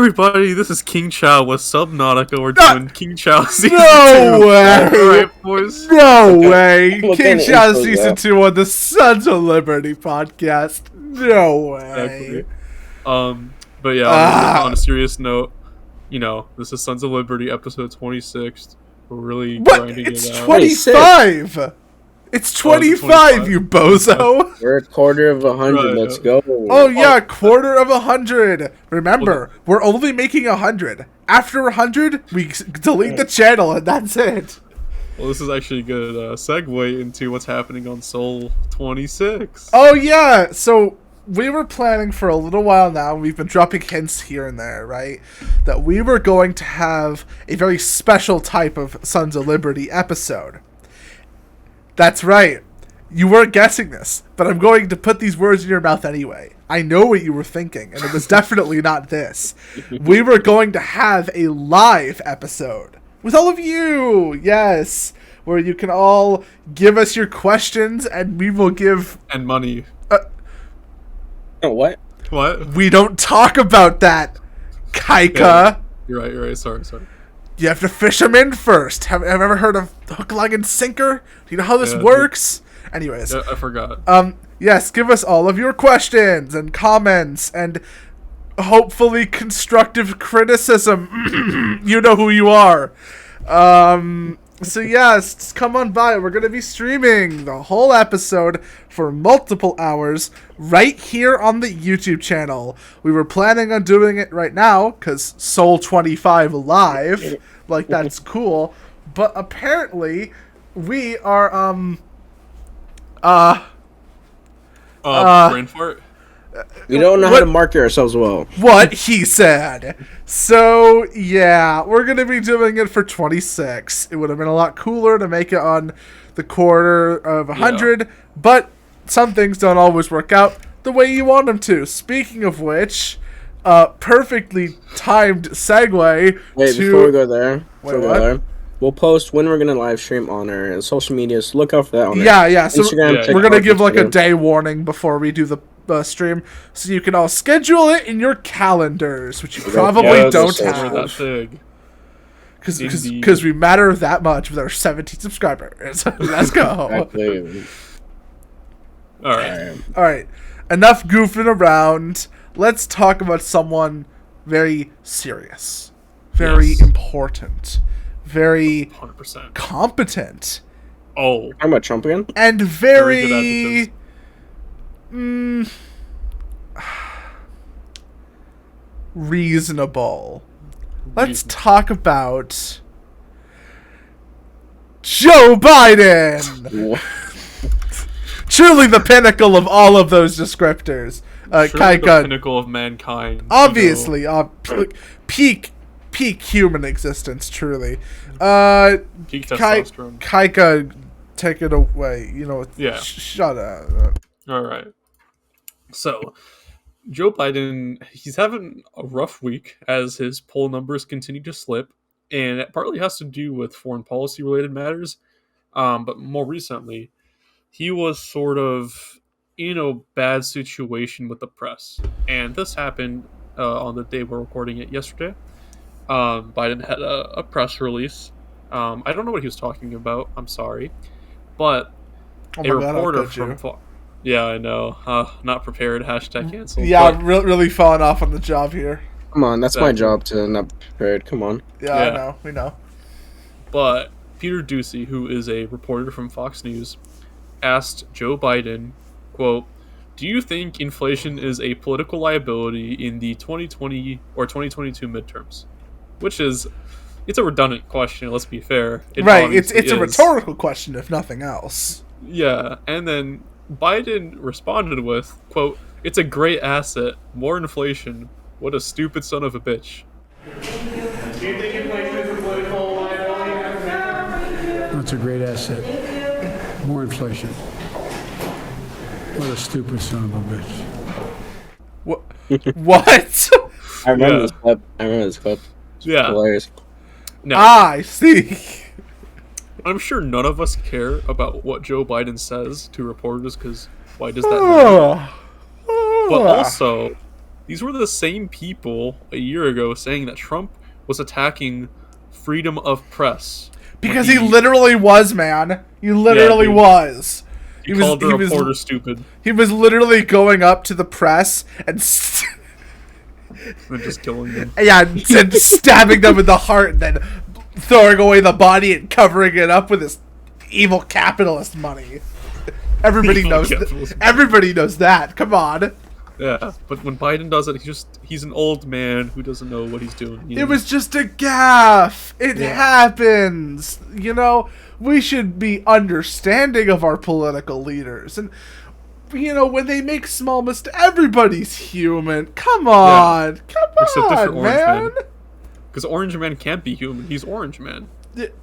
everybody, this is King Chao with Subnautica. We're doing King Chao Season 2. No way! Alright, boys. No way! What King kind of Chao intro is Season that? 2 on the Sons of Liberty podcast. No way. Exactly. But yeah, on a serious note, this is Sons of Liberty episode 26. We're really grinding It's it out. 25! It's 25, you bozo! We're a quarter of 100. Right. Let's go. Oh yeah, quarter of 100. Remember, we're only making 100. After 100, we delete the channel and that's it. Well, this is actually a good segue into what's happening on SoL 26. Oh yeah, so we were planning for a little while now, we've been dropping hints here and there, right? That we were going to have a very special type of Sons of Liberty episode. That's right. You weren't guessing this, but I'm going to put these words in your mouth anyway. I know what you were thinking, and it was definitely not this. We were going to have a live episode with all of you, yes, where you can all give us your questions, and we will give... And money. Oh, what? What? We don't talk about that, KYKA. Yeah, you're right. Sorry. You have to fish them in first. Have you ever heard of hook, line, and sinker? Do you know how this works? Anyways. Yeah, I forgot. Yes, give us all of your questions and comments and hopefully constructive criticism. You know who you are. So yes, come on by. We're going to be streaming the whole episode for multiple hours right here on the YouTube channel. We were planning on doing it right now because SoL 25 live, like that's cool. But apparently we are brain fart? We don't know how to market ourselves well. What he said. So, yeah, we're going to be doing it for 26. It would have been a lot cooler to make it on the quarter of 100, but some things don't always work out the way you want them to. Speaking of which, perfectly timed segue Wait, to... before we go there, what? We'll post when we're going to live stream on our social media, so look out for that on Yeah, so Instagram, we're going to give like a Instagram. day warning before we do the stream, so you can all schedule it in your calendars, which you probably don't have. Because we matter that much with our 17 subscribers. Let's go. Exactly. All Alright, enough goofing around. Let's talk about someone very serious, very important, very 100%. competent, Oh. Talking about Trump again? and Very good reasonable. Let's talk about Joe Biden. Truly the pinnacle of all of those descriptors. Surely the KYKA, pinnacle of mankind. obviously, peak human existence. Truly, Peak testosterone. KYKA, take it away. Yeah. Shut up. All right. So, Joe Biden, he's having a rough week as his poll numbers continue to slip, and it partly has to do with foreign policy related matters. But more recently, he was sort of in a bad situation with the press, and this happened on the day we're recording it yesterday. Biden had a press release. I don't know what he was talking about. I'm sorry, but a reporter from yeah, I know. Not prepared. Hashtag cancel. Yeah, really falling off on the job here. Come on, that's my job to not be prepared. Come on. Yeah, I know. We know. But Peter Doocy, who is a reporter from Fox News, asked Joe Biden, quote, "Do you think inflation is a political liability in the 2020 or 2022 midterms?" Which is, it's a redundant question, let's be fair. Right, it's a rhetorical question, if nothing else. Yeah, and then Biden responded with, quote, "It's a great asset. More inflation. What a stupid son of a bitch." Do you think inflation is a political liability? That's a great asset. More inflation. What a stupid son of a bitch. What? What? I remember this clip. It's Yeah. hilarious. Now, I see. I'm sure none of us care about what Joe Biden says to reporters, because why does that matter? But also, these were the same people a year ago saying that Trump was attacking freedom of press. Because he literally was, man. He literally dude. was. He called the reporter stupid. He was literally going up to the press and And just killing them. yeah, and stabbing them in the heart and then throwing away the body and covering it up with his evil capitalist money. Everybody knows everybody knows that. Come on. Yeah, but when Biden does it, he's an old man who doesn't know what he's doing. It was just a gaffe. It happens. You know, we should be understanding of our political leaders. And, you know, when they make small mistakes, everybody's human. Come on. Come on, man. Because Orange Man can't be human. He's Orange Man.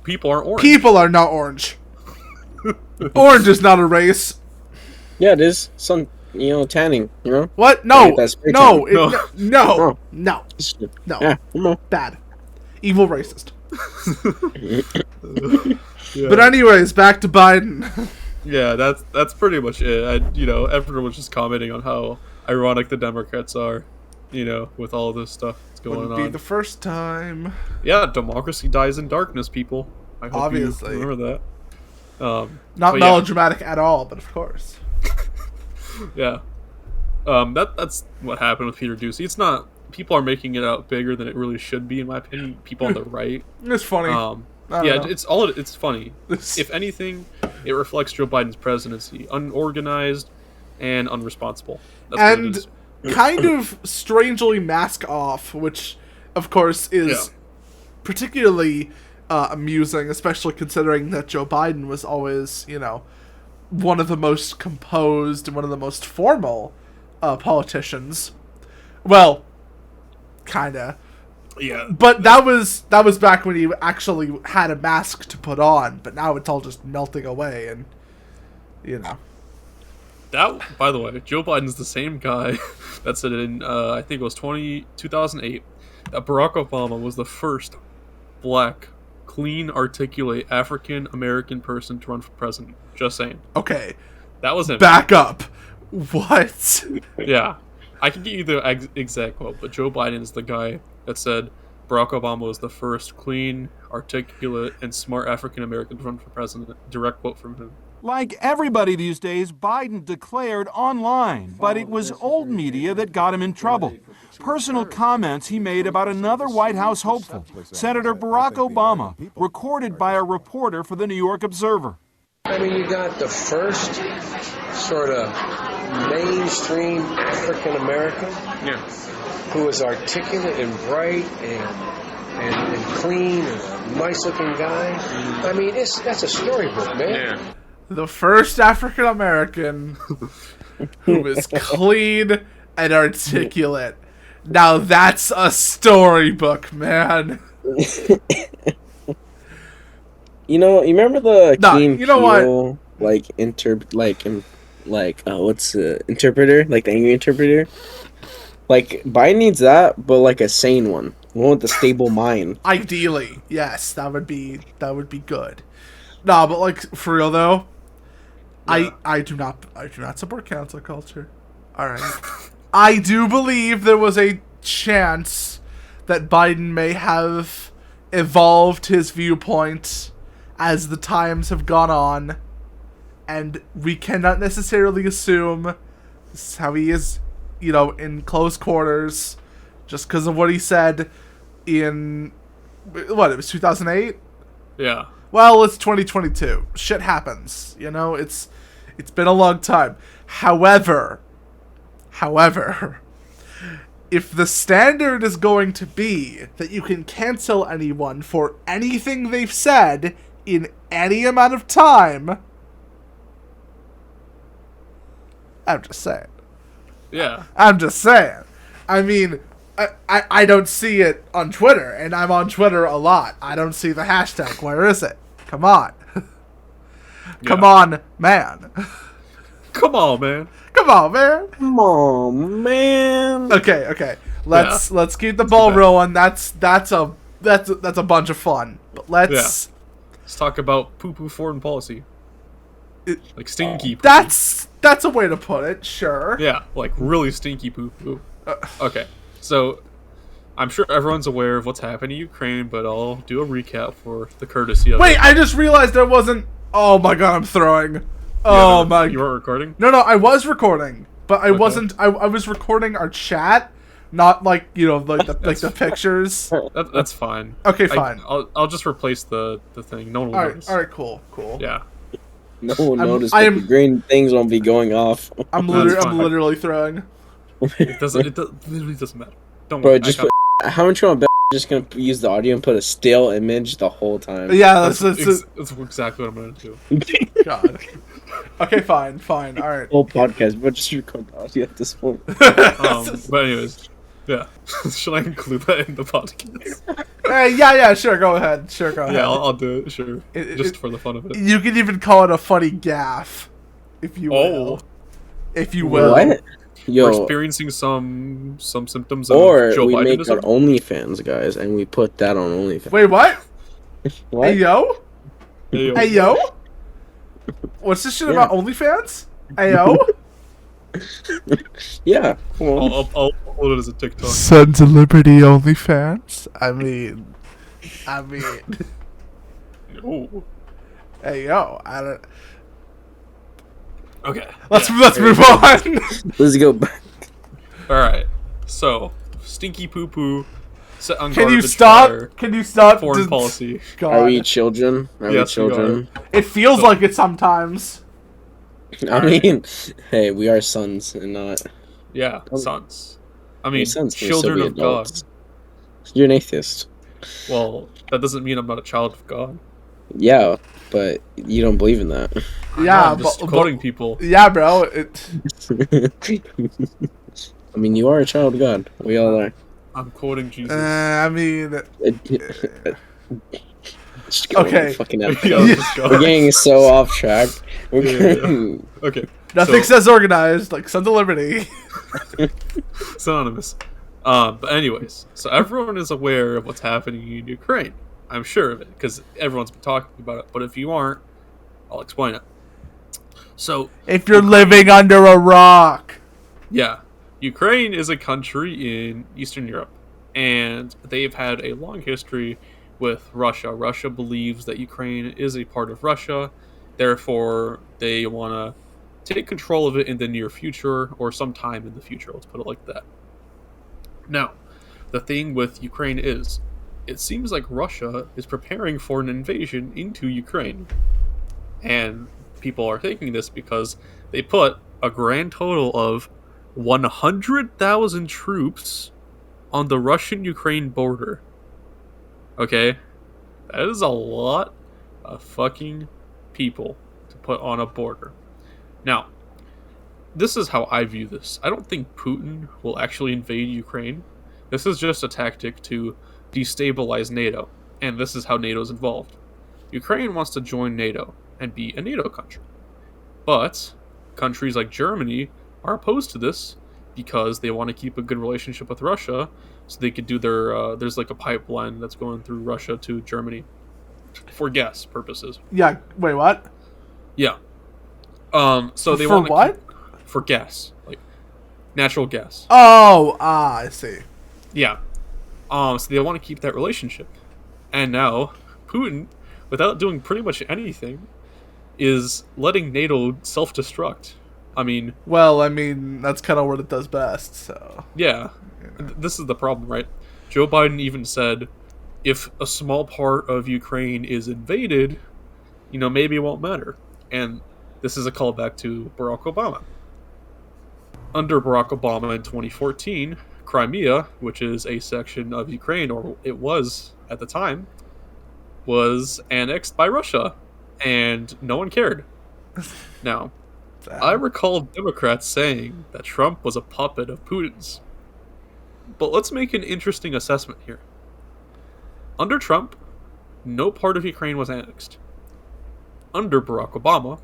People are orange. People are not orange. Orange is not a race. Yeah, it is. Some, tanning, What? No. Like No. No. Yeah, Bad. Evil racist. But anyways, back to Biden. Yeah, that's pretty much it. Everyone was just commenting on how ironic the Democrats are, with all this stuff that's going on. Wouldn't be the first time. Yeah, democracy dies in darkness, people. I hope Obviously. you remember that. Not melodramatic at all, but of course. Yeah. That's what happened with Peter Doocy. It's not... People are making it out bigger than it really should be, in my opinion. People on the right. It's funny. It's funny. If anything, it reflects Joe Biden's presidency. Unorganized and unresponsible. That's what it is. Kind of strangely mask off, which, of course, is particularly amusing, especially considering that Joe Biden was always, one of the most composed and one of the most formal politicians. Well, kinda. Yeah. But that was back when he actually had a mask to put on, but now it's all just melting away and That, by the way, Joe Biden's the same guy that said in, I think it was 2008, that Barack Obama was the first black, clean, articulate African-American person to run for president. Just saying. Okay. That was him. Back up. What? Yeah. I can get you the exact quote, but Joe Biden is the guy that said Barack Obama was the first clean, articulate, and smart African-American to run for president. Direct quote from him. Like everybody these days, Biden declared online, but it was old media that got him in trouble. Personal comments he made about another White House hopeful, Senator Barack Obama, recorded by a reporter for the New York Observer. I mean, you got the first sort of mainstream African-American who was articulate and bright and clean and a nice-looking guy. I mean, that's a storybook, man. Yeah. The first African-American who was clean and articulate. Now that's a storybook, man. You remember the Keen Peele, what? interpreter, like the angry interpreter? Like, Biden needs that, but like a sane one with a stable mind. Ideally, yes, that would be good. No, but like for real though, yeah. I do not support cancel culture. All right, I do believe there was a chance that Biden may have evolved his viewpoint as the times have gone on, and we cannot necessarily assume this is how he is, in close quarters, just because of what he said in, it was 2008? Yeah. Well, it's 2022. Shit happens, it's been a long time. However, if the standard is going to be that you can cancel anyone for anything they've said in any amount of time, I'm just saying. Yeah. I'm just saying. I mean, I don't see it on Twitter, and I'm on Twitter a lot. I don't see the hashtag. Where is it? Come on. Come on, man. Come on, man. Come on, man. Come on, man. Okay. Let's keep the ball rolling. That's a bunch of fun. But let's talk about poo-poo foreign policy. Like stinky poo-poo. That's a way to put it, sure. Yeah, like really stinky poo-poo. Okay, so I'm sure everyone's aware of what's happening in Ukraine, but I'll do a recap for the courtesy of Wait, it. I just realized there wasn't. Oh my god, I'm throwing. Yeah, Oh no, my. You weren't recording? No, I was recording, but I Okay. wasn't. I was recording our chat, not like the pictures. That's fine. Okay, fine. I'll just replace the thing. No one will notice. All right, cool. Yeah. No one noticed. I But am- the green things won't be going off. I'm That's fine. literally throwing. It literally doesn't matter. Don't Bro, worry. just put. How much you want to bet? Just gonna use the audio and put a still image the whole time. Yeah, That's exactly what I'm gonna do. God. Okay, fine. All right. Whole podcast, but just record the audio at this point. But anyways, yeah. Should I include that in the podcast? Yeah, sure. Go ahead. Yeah, I'll do it. Sure, just for the fun of it. You can even call it a funny gaff, if you will. If you will. What? We're Yo, experiencing some symptoms of or Joe we make our Bidenism. OnlyFans, guys, and we put that on OnlyFans. Wait, what? What? Hey yo. Hey, Hey yo. What's this shit about OnlyFans? Hey yo. Yeah. Come on. I'll upload it as a TikTok. Sons of Liberty OnlyFans. I mean. Oh, Hey yo. I don't. okay. Let's move on. Let's go back. All right. So, stinky poo poo. Set on Can you garbage stop? fire, Can you stop? Foreign Just- policy. God. Are we children? Are Yes, we we children? It feels like it sometimes. I mean, hey, we are sons and not. Yeah, Oh. sons. I mean, sons can children still be of God. adults. You're an atheist. Well, that doesn't mean I'm not a child of God. Yeah, but you don't believe in that. Yeah, I'm just but quoting people. yeah, bro. It. I mean, you are a child of God. We all are. I'm quoting Jesus. I mean. Just go Okay. Fucking Yeah, out. let's go. We're getting so off track. We're Yeah. Okay. Nothing so, says organized like Sons of Liberty. synonymous. But anyways, so everyone is aware of what's happening in Ukraine. I'm sure of it because everyone's been talking about it. But if you aren't, I'll explain it. So If you're living under a rock. yeah, Ukraine is a country in Eastern Europe, and they've had a long history with Russia. Russia believes that Ukraine is a part of Russia, therefore they want to take control of it in the near future or sometime in the future. Let's put it like that. Now, the thing with Ukraine is, it seems like Russia is preparing for an invasion into Ukraine. And people are thinking this because they put a grand total of 100,000 troops on the Russian-Ukraine border. Okay? That is a lot of fucking people to put on a border. Now, this is how I view this. I don't think Putin will actually invade Ukraine. This is just a tactic to destabilize NATO, and this is how NATO's involved. Ukraine wants to join NATO and be a NATO country. But countries like Germany are opposed to this because they want to keep a good relationship with Russia so they could do their there's like a pipeline that's going through Russia to Germany for gas purposes. Yeah. Wait, what? Yeah. So they For want to what? for gas, like natural gas. Oh, I see. Yeah. So they want to keep that relationship. And now Putin, without doing pretty much anything, is letting NATO self-destruct. I mean, Well, I mean, that's kind of what it does best. So. yeah. This is the problem, right? Joe Biden even said if a small part of Ukraine is invaded, maybe it won't matter. And this is a callback to Barack Obama. Under Barack Obama in 2014, Crimea, which is a section of Ukraine, or it was at the time, was annexed by Russia, and no one cared. Now, I recall Democrats saying that Trump was a puppet of Putin's. But let's make an interesting assessment here. Under Trump, no part of Ukraine was annexed. Under Barack Obama,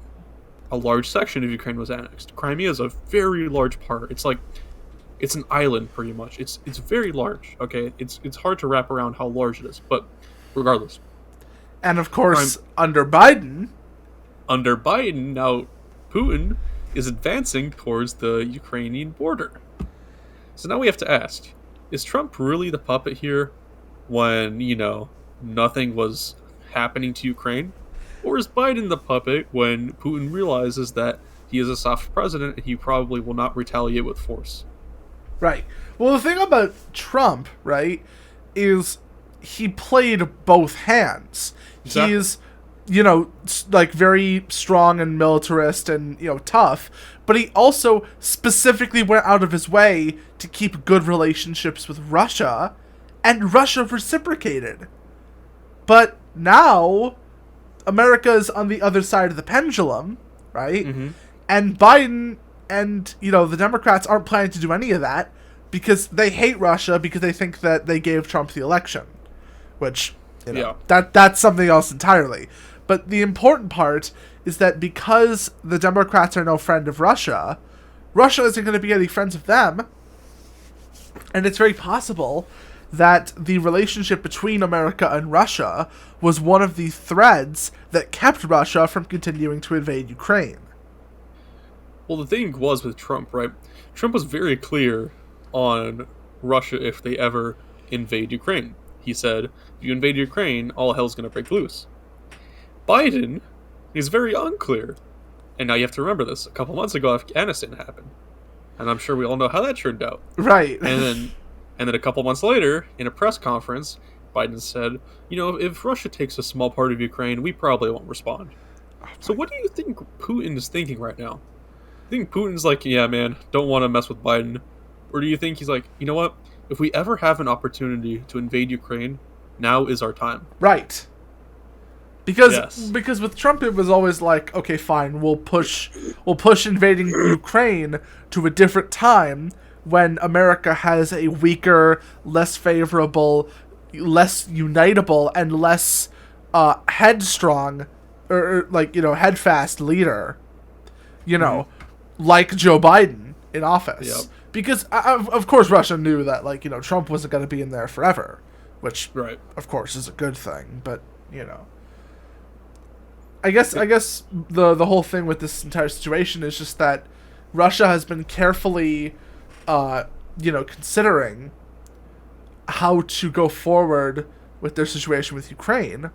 a large section of Ukraine was annexed. Crimea is a very large part. It's an island, pretty much. It's very large. Okay, it's hard to wrap around how large it is, but regardless. And of course, under Biden. Under Biden, now Putin is advancing towards the Ukrainian border. So now we have to ask, is Trump really the puppet here when, nothing was happening to Ukraine? Or is Biden the puppet when Putin realizes that he is a soft president and he probably will not retaliate with force? Right. Well, the thing about Trump, right, is he played both hands. Exactly. He's, like very strong and militarist and, tough, but he also specifically went out of his way to keep good relationships with Russia, and Russia reciprocated. But now, America is on the other side of the pendulum, right? Mm-hmm. And Biden and, the Democrats aren't planning to do any of that because they hate Russia because they think that they gave Trump the election. Which, that's something else entirely. But the important part is that because the Democrats are no friend of Russia, Russia isn't going to be any friends of them. And it's very possible that the relationship between America and Russia was one of the threads that kept Russia from continuing to invade Ukraine. Well, the thing was with Trump, right? Trump was very clear on Russia if they ever invade Ukraine. He said, if you invade Ukraine, all hell's going to break loose. Biden is very unclear. And now you have to remember this. A couple months ago, Afghanistan happened. And I'm sure we all know how that turned out. Right. And then a couple months later, in a press conference, Biden said, if Russia takes a small part of Ukraine, we probably won't respond. So what do you think Putin is thinking right now? Do you think Putin's like, yeah, man, don't want to mess with Biden? Or do you think he's like, you know what? If we ever have an opportunity to invade Ukraine, now is our time. Right. Because Yes. because with Trump it was always like, okay, fine, we'll push invading Ukraine to a different time when America has a weaker, less favorable, less unitable, and less headstrong or headfast leader. Like Joe Biden in office. Yep. Because of course Russia knew that Trump wasn't going to be in there forever, which Right. of course is a good thing, but I guess the whole thing with this entire situation is just that Russia has been carefully considering how to go forward with their situation with Ukraine,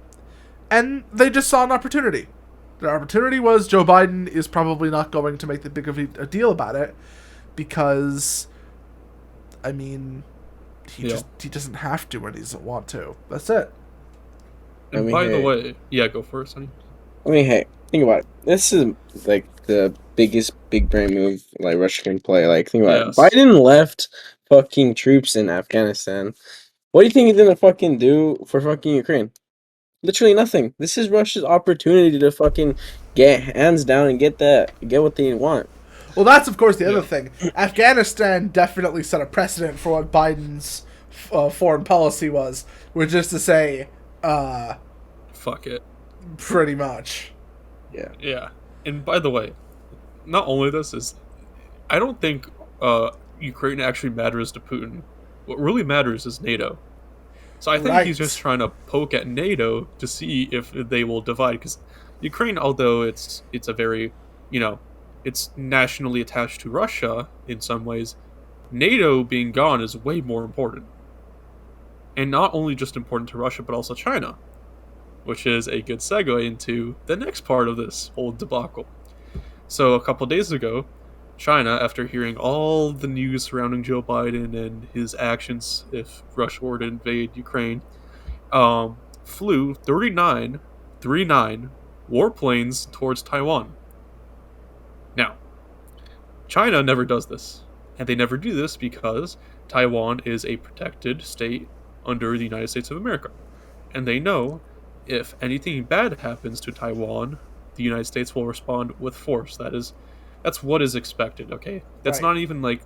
and they just saw an opportunity. The opportunity was Joe Biden is probably not going to make the big of a deal about it because, he doesn't have to and he doesn't want to. That's it. And by the way, go for it, Sonny. Hey, think about it. This is like the biggest big brain move like Russia can play. Like, think about it. Biden left fucking troops in Afghanistan. What do you think he's gonna fucking do for fucking Ukraine? Literally nothing. This is Russia's opportunity to fucking get hands down and get what they want. Well, that's of course the other thing. Afghanistan definitely set a precedent for what Biden's foreign policy was, which is to say, fuck it. Pretty much. Yeah. Yeah. And by the way, not only this is, I don't think Ukraine actually matters to Putin. What really matters is NATO. So I think he's just trying to poke at NATO to see if they will divide. Because Ukraine, although it's a very, it's nationally attached to Russia in some ways, NATO being gone is way more important. And not only just important to Russia, but also China. Which is a good segue into the next part of this whole debacle. So a couple days ago, China, after hearing all the news surrounding Joe Biden and his actions if Russia were to invade Ukraine, flew 39 warplanes towards Taiwan. Now, China never does this. And they never do this because Taiwan is a protected state under the United States of America. And they know if anything bad happens to Taiwan, the United States will respond with force. That's what is expected, okay? That's not even like...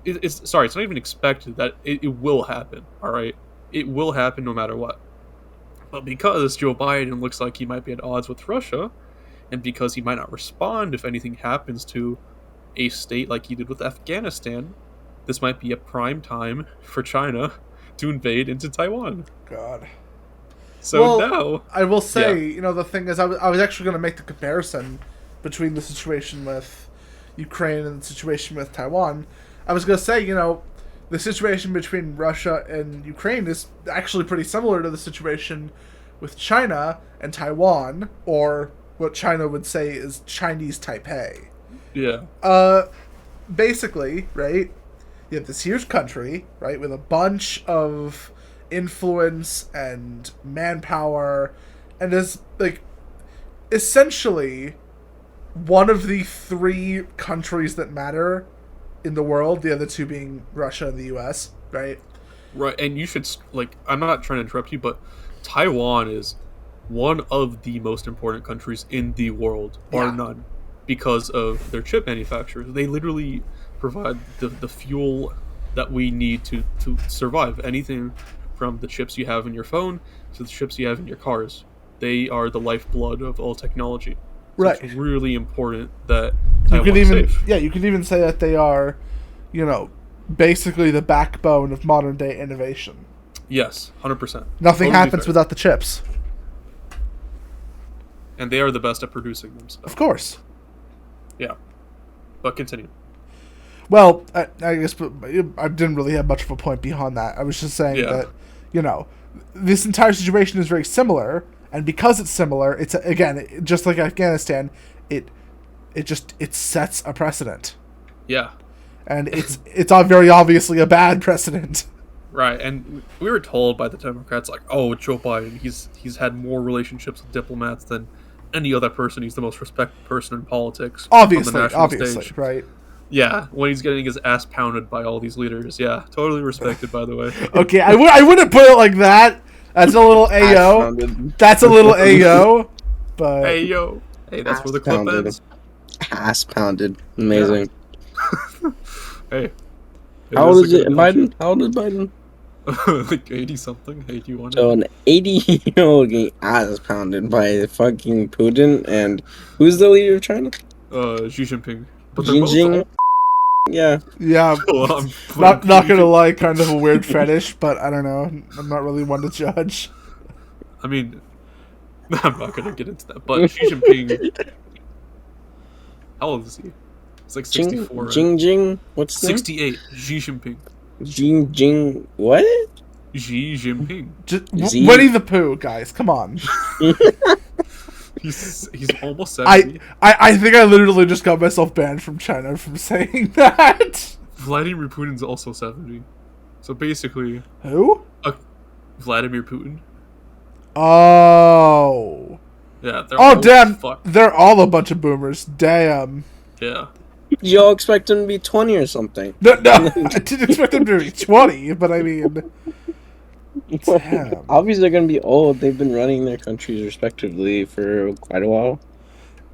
It's not even expected. That it will happen, alright? It will happen no matter what. But because Joe Biden looks like he might be at odds with Russia, and because he might not respond if anything happens to a state like he did with Afghanistan, this might be a prime time for China to invade into Taiwan. God. So now... I will say, the thing is, I was actually going to make the comparison between the situation with Ukraine and the situation with Taiwan. I was going to say, the situation between Russia and Ukraine is actually pretty similar to the situation with China and Taiwan, or what China would say is Chinese Taipei. Yeah. Basically, right, you have this huge country, right, with a bunch of influence and manpower, and is, like, essentially one of the three countries that matter in the world, the other two being Russia and the US, right? Right, and you should, like, I'm not trying to interrupt you, but Taiwan is one of the most important countries in the world, bar none, because of their chip manufacturers. They literally provide the fuel that we need to survive. Anything from the chips you have in your phone to the chips you have in your cars. They are the lifeblood of all technology. So right. It's really important that you could even safe. you could even say that they are, basically the backbone of modern day innovation. Yes, 100%. Nothing happens without the chips. And they are the best at producing them. So. Of course. Yeah. But continue. Well, I guess I didn't really have much of a point beyond that. I was just saying that, this entire situation is very similar, and because it's similar, it's, again, just like Afghanistan, it sets a precedent. Yeah. And it's very obviously a bad precedent. Right, and we were told by the Democrats, like, oh, Joe Biden, he's had more relationships with diplomats than any other person. He's the most respected person in politics. Obviously, right? Yeah, when he's getting his ass pounded by all these leaders. Yeah, totally respected, by the way. Okay, I wouldn't put it like that. That's a little AO. That's a little AO. But AO. Hey, that's where the clip ends. Ass pounded. Amazing. Yeah. Hey. How old is it, Biden? How old is Biden? Like 80-something, 81. So an 80-year-old getting ass pounded by fucking Putin, and who's the leader of China? Xi Jinping. But Jinping. Yeah. Yeah. not gonna lie, kind of a weird fetish, but I don't know. I'm not really one to judge. I mean, I'm not gonna get into that. But Xi Jinping, how old is he? It's like 64. Jing. What's 68. Xi Jinping. Jing. What? Xi Jinping. Winnie the Pooh, guys. Come on. He's almost 70. I think I literally just got myself banned from China from saying that. Vladimir Putin's also 70. So basically... Who? Vladimir Putin. Oh. Yeah, they're they're all a bunch of boomers. Damn. Yeah. You all expect him to be 20 or something. No, I didn't expect him to be 20, but I mean... Damn. Obviously, they're going to be old. They've been running their countries respectively for quite a while.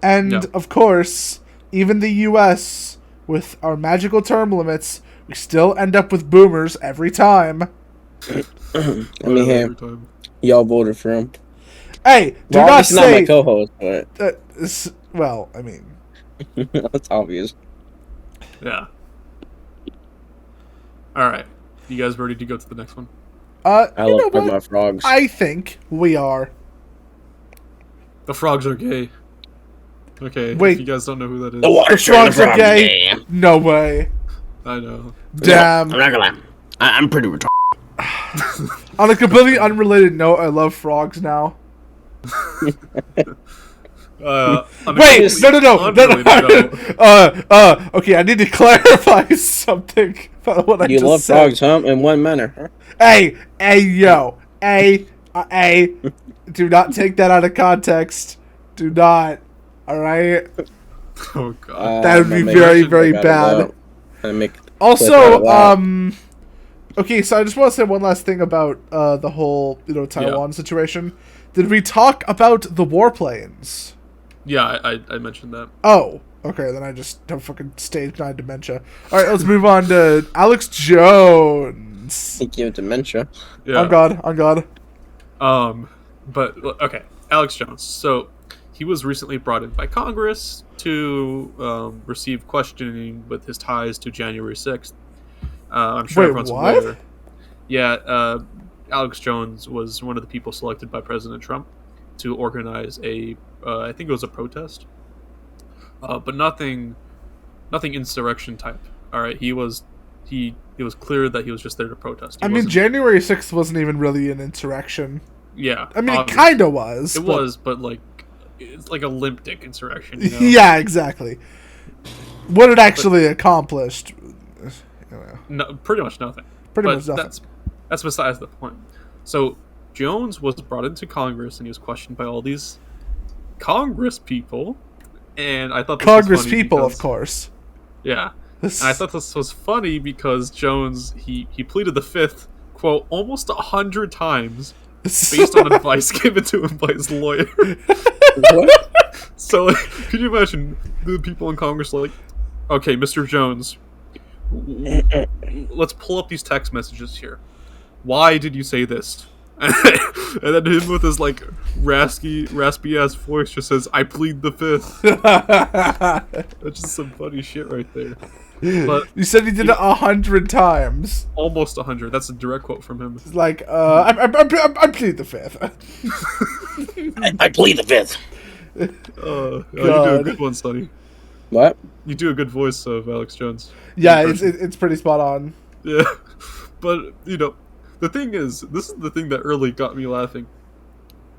And, of course, even the U.S., with our magical term limits, we still end up with boomers every time. I mean, hey, y'all voted for him. Hey, do not say... not my co-host, but... well, I mean... That's obvious. Yeah. Alright. You guys ready to go to the next one? I love my frogs. I think we are. The frogs are gay. Okay, wait. If you guys don't know who that is. The frogs are gay? No way. I know. Damn. I'm not gonna lie. I'm pretty retarded. On a completely unrelated note, I love frogs now. Wait, no. Okay, I need to clarify something about what I just said. You love frogs, huh? In what manner, huh? Hey, yo. Hey, do not take that out of context. Do not. Alright? Oh, God. That would be very, very bad. Also, okay, so I just want to say one last thing about the whole, Taiwan situation. Did we talk about the warplanes? Yeah, I mentioned that. Oh, okay, then I just have fucking stage 9 dementia. Alright, let's move on to Alex Jones. Thank you, dementia. Yeah. On God. But, okay, Alex Jones. So, he was recently brought in by Congress to receive questioning with his ties to January 6th. I'm sure everyone's aware. Yeah, Alex Jones was one of the people selected by President Trump to organize I think it was a protest, but nothing insurrection type. All right, he it was clear that he was just there to protest. I mean, January 6th wasn't even really an insurrection. Yeah. I mean, it kind of was. It was, but like, it's like a limp dick insurrection. You know? Yeah, exactly. What it actually accomplished, no, pretty much nothing. Pretty much nothing. That's besides the point. So Jones was brought into Congress and he was questioned by all these Congress people, and I thought this Congress was funny people, because, of course. Yeah, and I thought this was funny because Jones he pleaded the fifth, quote, almost 100 times based on advice given to him by his lawyer. What? So, like, could you imagine the people in Congress like, okay, Mr. Jones, let's pull up these text messages here. Why did you say this? And then him with his like raspy ass voice just says, "I plead the fifth." That's just some funny shit right there. But you said he did it 100 times. Almost 100. That's a direct quote from him. It's like, I plead the fifth. I plead the fifth. You do a good one, Sonny. What? You do a good voice of Alex Jones. Yeah, it's pretty spot on. Yeah, but you know, the thing is, this is the thing that really got me laughing.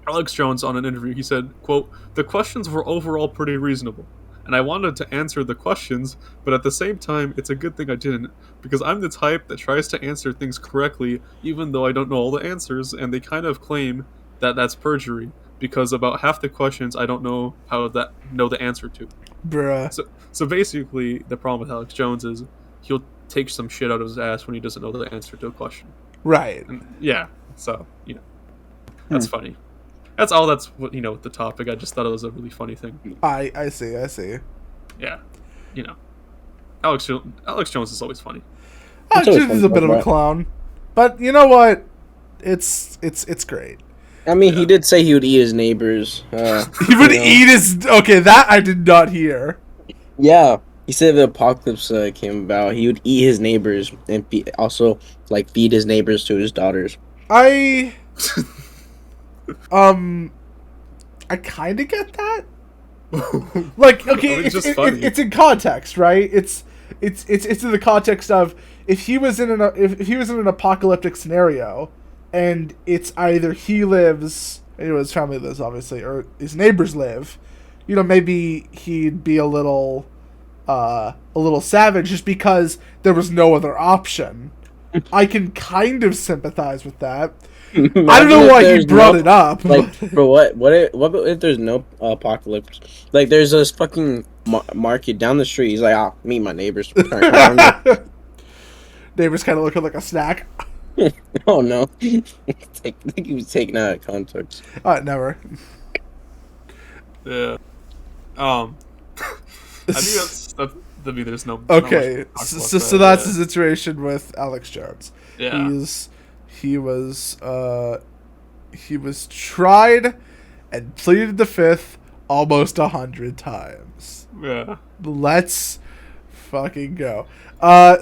Alex Jones on an interview, he said, quote, "The questions were overall pretty reasonable, and I wanted to answer the questions, but at the same time, it's a good thing I didn't, because I'm the type that tries to answer things correctly, even though I don't know all the answers, and they kind of claim that that's perjury, because about half the questions I don't know know the answer to." Bruh. So basically, the problem with Alex Jones is he'll take some shit out of his ass when he doesn't know the answer to a question. Right. And yeah, so, you know, that's funny. That's all that's, what, you know, with the topic. I just thought it was a really funny thing. I see. Yeah. You know, Alex Jones is always funny. Alex Jones is a bit of a clown. But you know what? It's great. I mean, he did say he would eat his neighbors. He would eat his... Okay, that I did not hear. Yeah. He said if the apocalypse came about, he would eat his neighbors and also, like, feed his neighbors to his daughters. I kind of get that. Like, okay, it's in context, right? It's in the context of if he was in an apocalyptic scenario, and it's either he lives, his family lives, obviously, or his neighbors live. You know, maybe he'd be a little savage just because there was no other option. I can kind of sympathize with that. I don't know why he brought it up. Like, bro, what if there's no apocalypse? Like, there's this fucking market down the street. He's like, "Ah, meet my neighbors." Neighbors kind of looking like a snack. Oh no! I think he was taken out of context. Never. Yeah. I think I mean, there's no. Okay, so that's the situation with Alex Jones. Yeah. He was tried and pleaded the fifth almost 100 times. Yeah. Let's fucking go.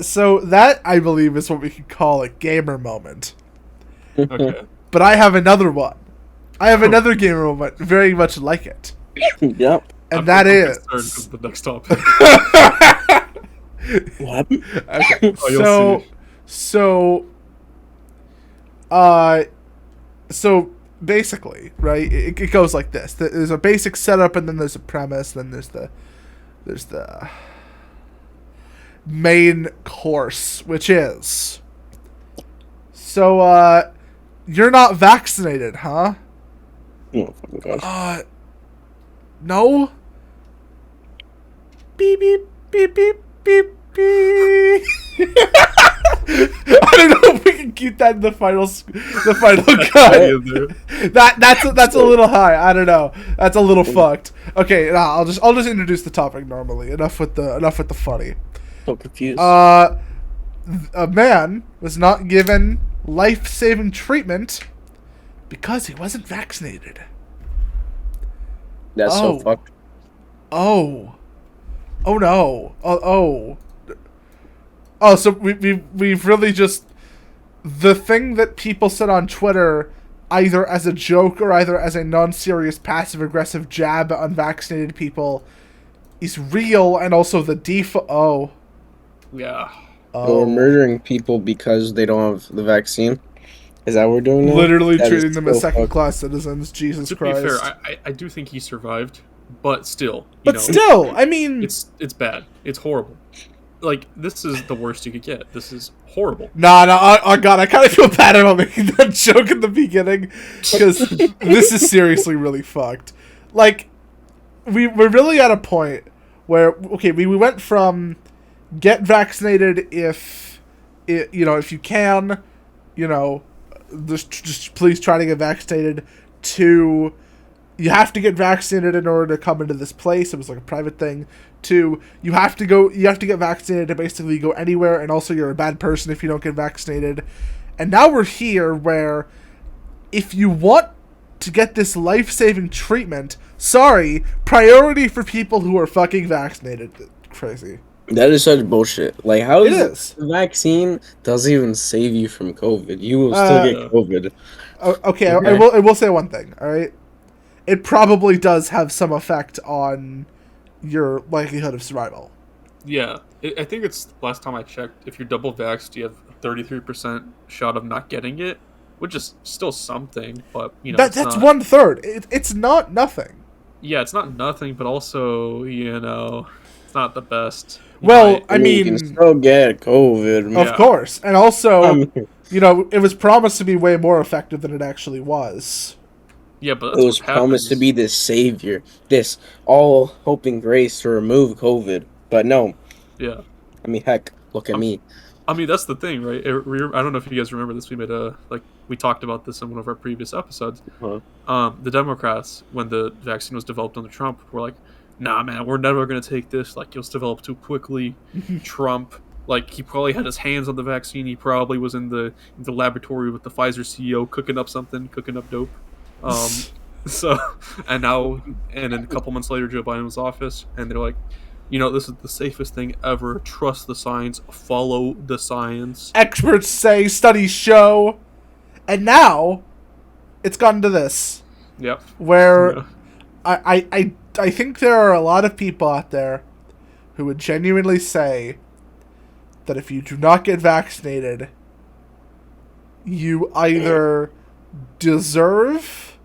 So that, I believe, is what we could call a gamer moment. Okay. But I have another one. I have another gamer moment very much like it. Yep. And that is the next topic. What? Okay. So basically, right? It goes like this. There's a basic setup, and then there's a premise, then there's the main course, which is, so you're not vaccinated, huh? Oh fucking gosh. No. Beep beep beep beep beep beep. I don't know if we can keep that in the final cut. That's a little high. I don't know. That's a little fucked. Okay, I'll just introduce the topic normally. Enough with the funny. So confused. A man was not given life-saving treatment because he wasn't vaccinated. That's so fucked. Oh no. So we've really just, the thing that people said on Twitter, either as a joke or either as a non-serious passive-aggressive jab at unvaccinated people, is real, and also the default. Oh. Yeah. Or murdering people because they don't have the vaccine. Is that what we're doing now? Literally That treating is them as so second-class citizens. Jesus To Christ. be fair, I do think he survived, but still, I mean, it's bad. It's horrible. Like, this is the worst you could get. This is horrible. Nah, oh god, I kind of feel bad about making that joke in the beginning, because this is seriously really fucked. Like, we're really at a point where, okay, we went from get vaccinated if you can, just please try to get vaccinated, to you have to get vaccinated in order to come into this place. It was like a private thing. To you have to get vaccinated to basically go anywhere, and also you're a bad person if you don't get vaccinated. And now we're here where if you want to get this life-saving treatment, sorry, priority for people who are fucking vaccinated. Crazy. That is such bullshit. Like, how It is the vaccine doesn't even save you from COVID? You will still get COVID. Okay, I will say one thing, alright? It probably does have some effect on your likelihood of survival. Yeah, I think it's, last time I checked, if you're double vaxxed, you have a 33% shot of not getting it, which is still something, but, that's not, 1/3. It's not nothing. Yeah, it's not nothing, but also, it's not the best. Well, I mean, you can still get COVID. Of course. And also, it was promised to be way more effective than it actually was. Yeah, but it was promised to be this savior, this all-hoping grace to remove COVID, but no. Yeah. I mean, heck, look at me. I mean, that's the thing, right? I don't know if you guys remember this. We made we talked about this in one of our previous episodes. The Democrats, when the vaccine was developed under Trump, were like, nah, man, we're never going to take this. Like, it was developed too quickly. Trump, like, he probably had his hands on the vaccine. He probably was in the laboratory with the Pfizer CEO cooking up dope. And then a couple months later, Joe Biden was in office, and they're like, this is the safest thing ever. Trust the science. Follow the science. Experts say, studies show. And now, it's gotten to this. Yep. Where I think there are a lot of people out there who would genuinely say that if you do not get vaccinated, you either deserve,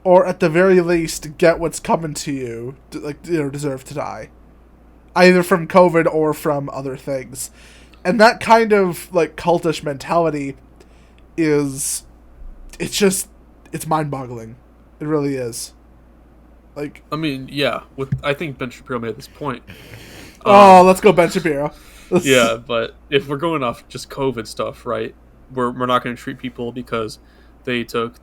or at the very least get what's coming to you, deserve to die, either from COVID or from other things. And that kind of cultish mentality it's mind-boggling. It really is. I mean, yeah, I think Ben Shapiro made this point. Let's go Ben Shapiro. Yeah, but if we're going off just COVID stuff, right, we're not going to treat people because they took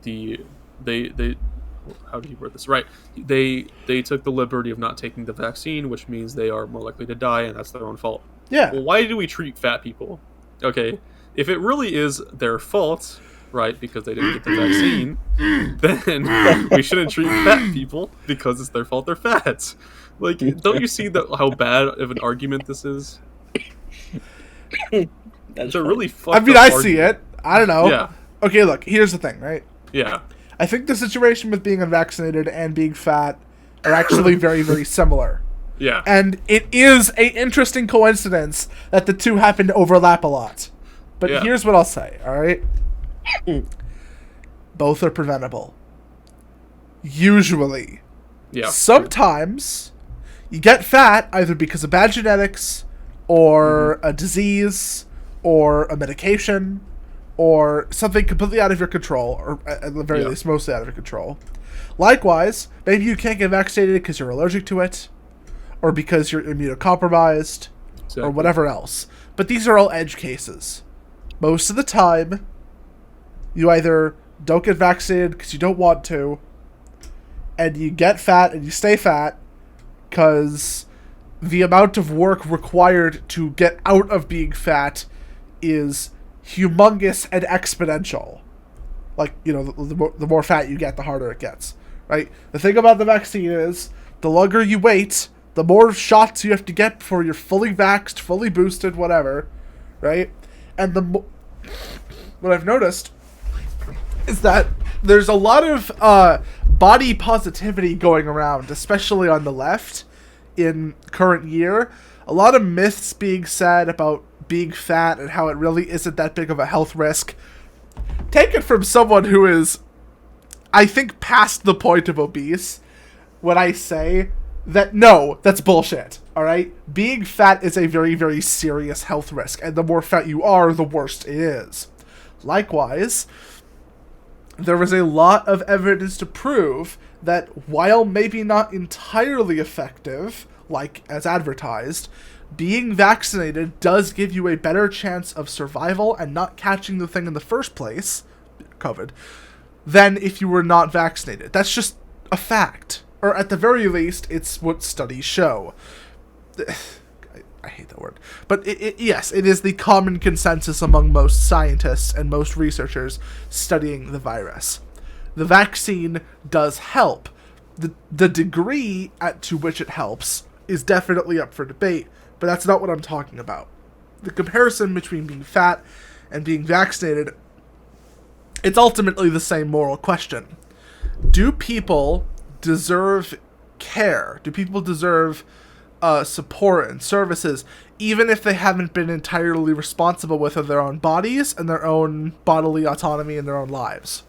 how do you word this? Right. They took the liberty of not taking the vaccine, which means they are more likely to die, and that's their own fault. Yeah. Well, why do we treat fat people? Okay, if it really is their fault, right, because they didn't get the vaccine, then we shouldn't treat fat people because it's their fault they're fat. Like, don't you see how bad of an argument this is? It's a really fucked up I see it. I don't know. Yeah. Okay, look, here's the thing, right? Yeah. I think the situation with being unvaccinated and being fat are actually very, very similar. Yeah. And it is an interesting coincidence that the two happen to overlap a lot. But here's what I'll say, alright? Both are preventable. Usually. Yeah. Sometimes you get fat either because of bad genetics or a disease or a medication or something completely out of your control, or at the very least mostly out of your control. Likewise, maybe you can't get vaccinated because you're allergic to it, or because you're immunocompromised, or whatever else. But these are all edge cases. Most of the time, you either don't get vaccinated because you don't want to, and you get fat and you stay fat because the amount of work required to get out of being fat is humongous and exponential. The more fat you get, the harder it gets, right? The thing about the vaccine is, the longer you wait, the more shots you have to get before you're fully vaxxed, fully boosted, whatever, right? And what I've noticed is that there's a lot of body positivity going around, especially on the left in current year, a lot of myths being said about being fat and how it really isn't that big of a health risk. Take it from someone who is, I think, past the point of obese when I say that no, that's bullshit, alright? Being fat is a very, very serious health risk, and the more fat you are, the worse it is. Likewise, there is a lot of evidence to prove that while maybe not entirely effective, like as advertised, being vaccinated does give you a better chance of survival and not catching the thing in the first place, COVID, than if you were not vaccinated. That's just a fact. Or at the very least, it's what studies show. I hate that word. But yes, it is the common consensus among most scientists and most researchers studying the virus. The vaccine does help. The degree to which it helps is definitely up for debate, but that's not what I'm talking about. The comparison between being fat and being vaccinated, it's ultimately the same moral question. Do people deserve care? Do people deserve support and services, even if they haven't been entirely responsible with their own bodies and their own bodily autonomy in their own lives?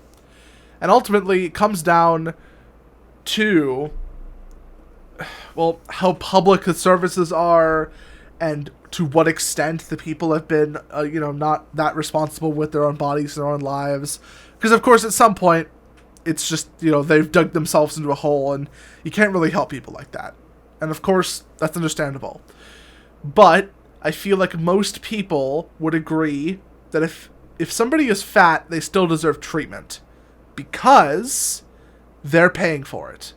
And ultimately, it comes down to, well, how public the services are and to what extent the people have been, not that responsible with their own bodies and their own lives. Because, of course, at some point, it's just, they've dug themselves into a hole, and you can't really help people like that. And, of course, that's understandable. But I feel like most people would agree that if somebody is fat, they still deserve treatment. Because they're paying for it.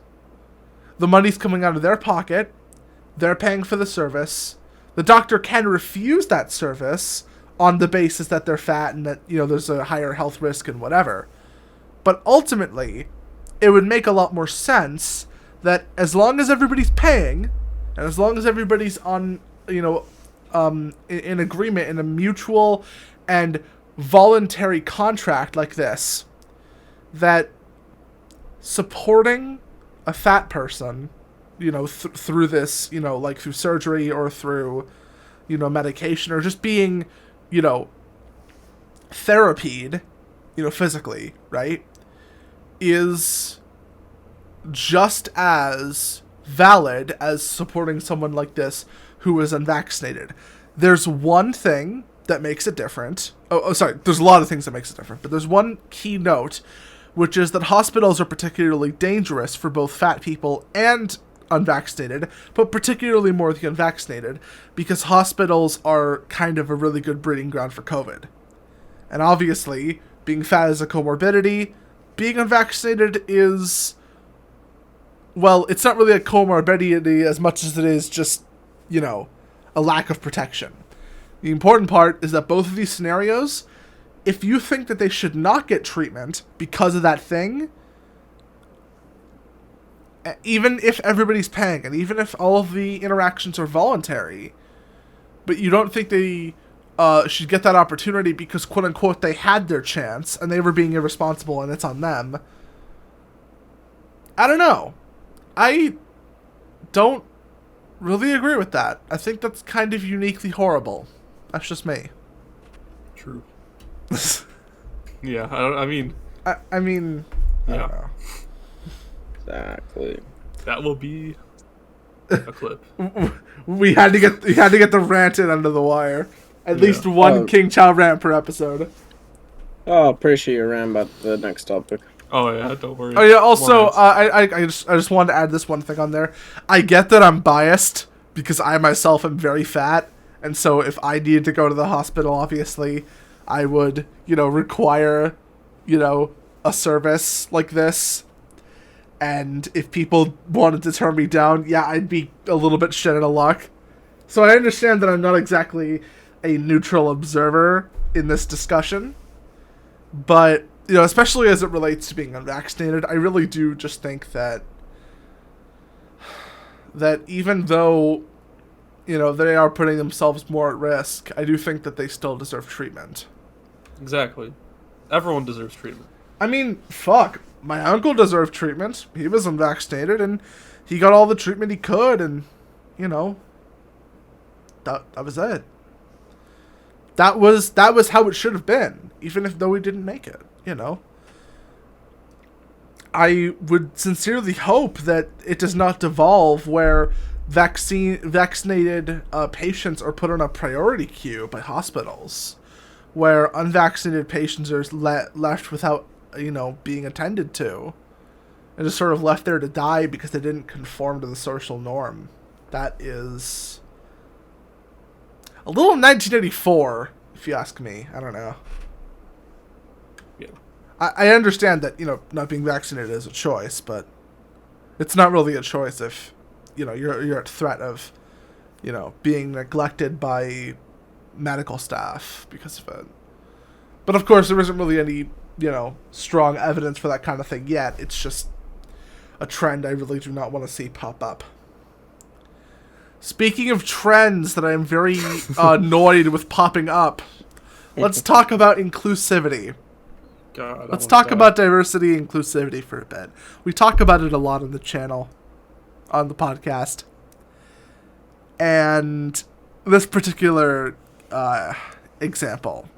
The money's coming out of their pocket. They're paying for the service. The doctor can refuse that service on the basis that they're fat and that, there's a higher health risk and whatever. But ultimately, it would make a lot more sense that as long as everybody's paying, and as long as everybody's on, in agreement, in a mutual and voluntary contract like this, that supporting a fat person, through this, through surgery or through, medication or just being, therapied, physically, right, is just as valid as supporting someone like this who is unvaccinated. There's one thing that makes it different. There's a lot of things that makes it different, but there's one key note, which is that hospitals are particularly dangerous for both fat people and unvaccinated, but particularly more the unvaccinated, because hospitals are kind of a really good breeding ground for COVID. And obviously, being fat is a comorbidity. Being unvaccinated is, well, it's not really a comorbidity as much as it is just, a lack of protection. The important part is that both of these scenarios, if you think that they should not get treatment because of that thing, even if everybody's paying and even if all of the interactions are voluntary, but you don't think they should get that opportunity because, quote unquote, they had their chance and they were being irresponsible and it's on them, I don't know. I don't really agree with that. I think that's kind of uniquely horrible. That's just me. True. Yeah, I mean, I don't know. Exactly. That will be a clip. We had to get the rant in under the wire. At least one King Chao rant per episode. Oh, appreciate your rant about the next topic. Oh yeah, don't worry. Oh yeah. Also, I just wanted to add this one thing on there. I get that I'm biased because I myself am very fat, and so if I needed to go to the hospital, obviously, I would, require, a service like this. And if people wanted to turn me down, yeah, I'd be a little bit shit out of luck. So I understand that I'm not exactly a neutral observer in this discussion. But, especially as it relates to being unvaccinated, I really do just think that even though, they are putting themselves more at risk, I do think that they still deserve treatment. Exactly. Everyone deserves treatment. I mean, fuck. My uncle deserved treatment. He was unvaccinated, and he got all the treatment he could, and, that was it. That was how it should have been, even if though we didn't make it, you know. I would sincerely hope that it does not devolve where vaccinated patients are put on a priority queue by hospitals, where unvaccinated patients are left without, you know, being attended to, and just sort of left there to die because they didn't conform to the social norm. That is a little 1984, if you ask me. I don't know. Yeah. I understand that, you know, not being vaccinated is a choice, but it's not really a choice if, you know, you're at threat of, you know, being neglected by medical staff because of it. But of course, there isn't really any, you know, strong evidence for that kind of thing yet. It's just a trend I really do not want to see pop up. Speaking of trends that I am very annoyed with popping up, let's talk about inclusivity. God, let's talk about diversity and inclusivity for a bit. We talk about it a lot on the channel, on the podcast. And this particular example.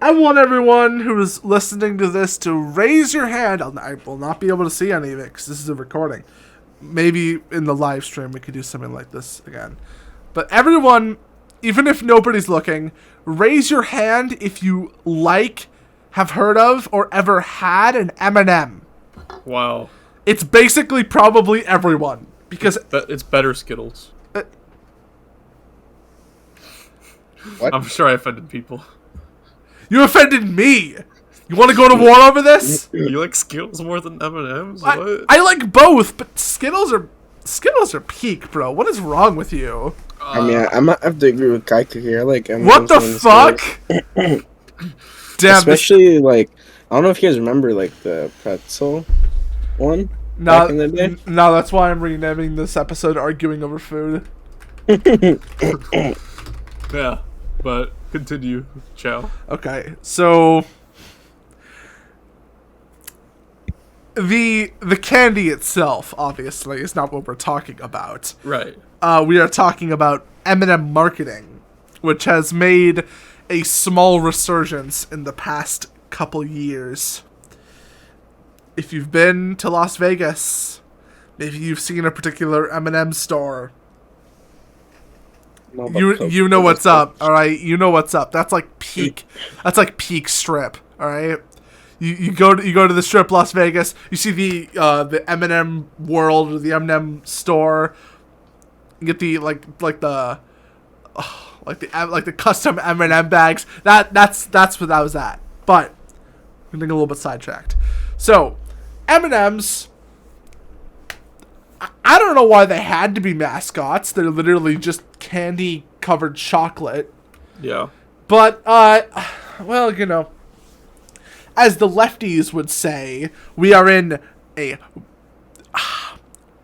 I want everyone who is listening to this to raise your hand. I will not be able to see any of it because this is a recording. Maybe in the live stream we could do something like this again. But everyone, even if nobody's looking, raise your hand if you have heard of, or ever had an M&M. Wow. It's basically probably everyone. Because it's better Skittles. What? I'm sure I offended people. You offended me. You want to go to war over this? You like Skittles more than M&Ms? What? I like both, but Skittles are peak, bro. What is wrong with you? I mean, I might have to agree with KYKA here. Like, M&Ms what the fuck? Damn. Especially like, I don't know if you guys remember like the pretzel one back in the day. No, that's why I'm renaming this episode "Arguing Over Food." Yeah, but continue, Chao. Okay, so the candy itself, obviously, is not what we're talking about. Right. We are talking about M&M marketing, which has made a small resurgence in the past couple years. If you've been to Las Vegas, maybe you've seen a particular M&M store. You know what's up, all right? You know what's up. That's like peak. That's like peak strip, all right? You go to the strip, Las Vegas. You see the M&M world or the M&M store. You get the like the custom M&M bags. That's what that was at. But I'm getting a little bit sidetracked. So M&Ms. I don't know why they had to be mascots. They're literally just candy-covered chocolate. Yeah. But, well, you know, as the lefties would say, we are in a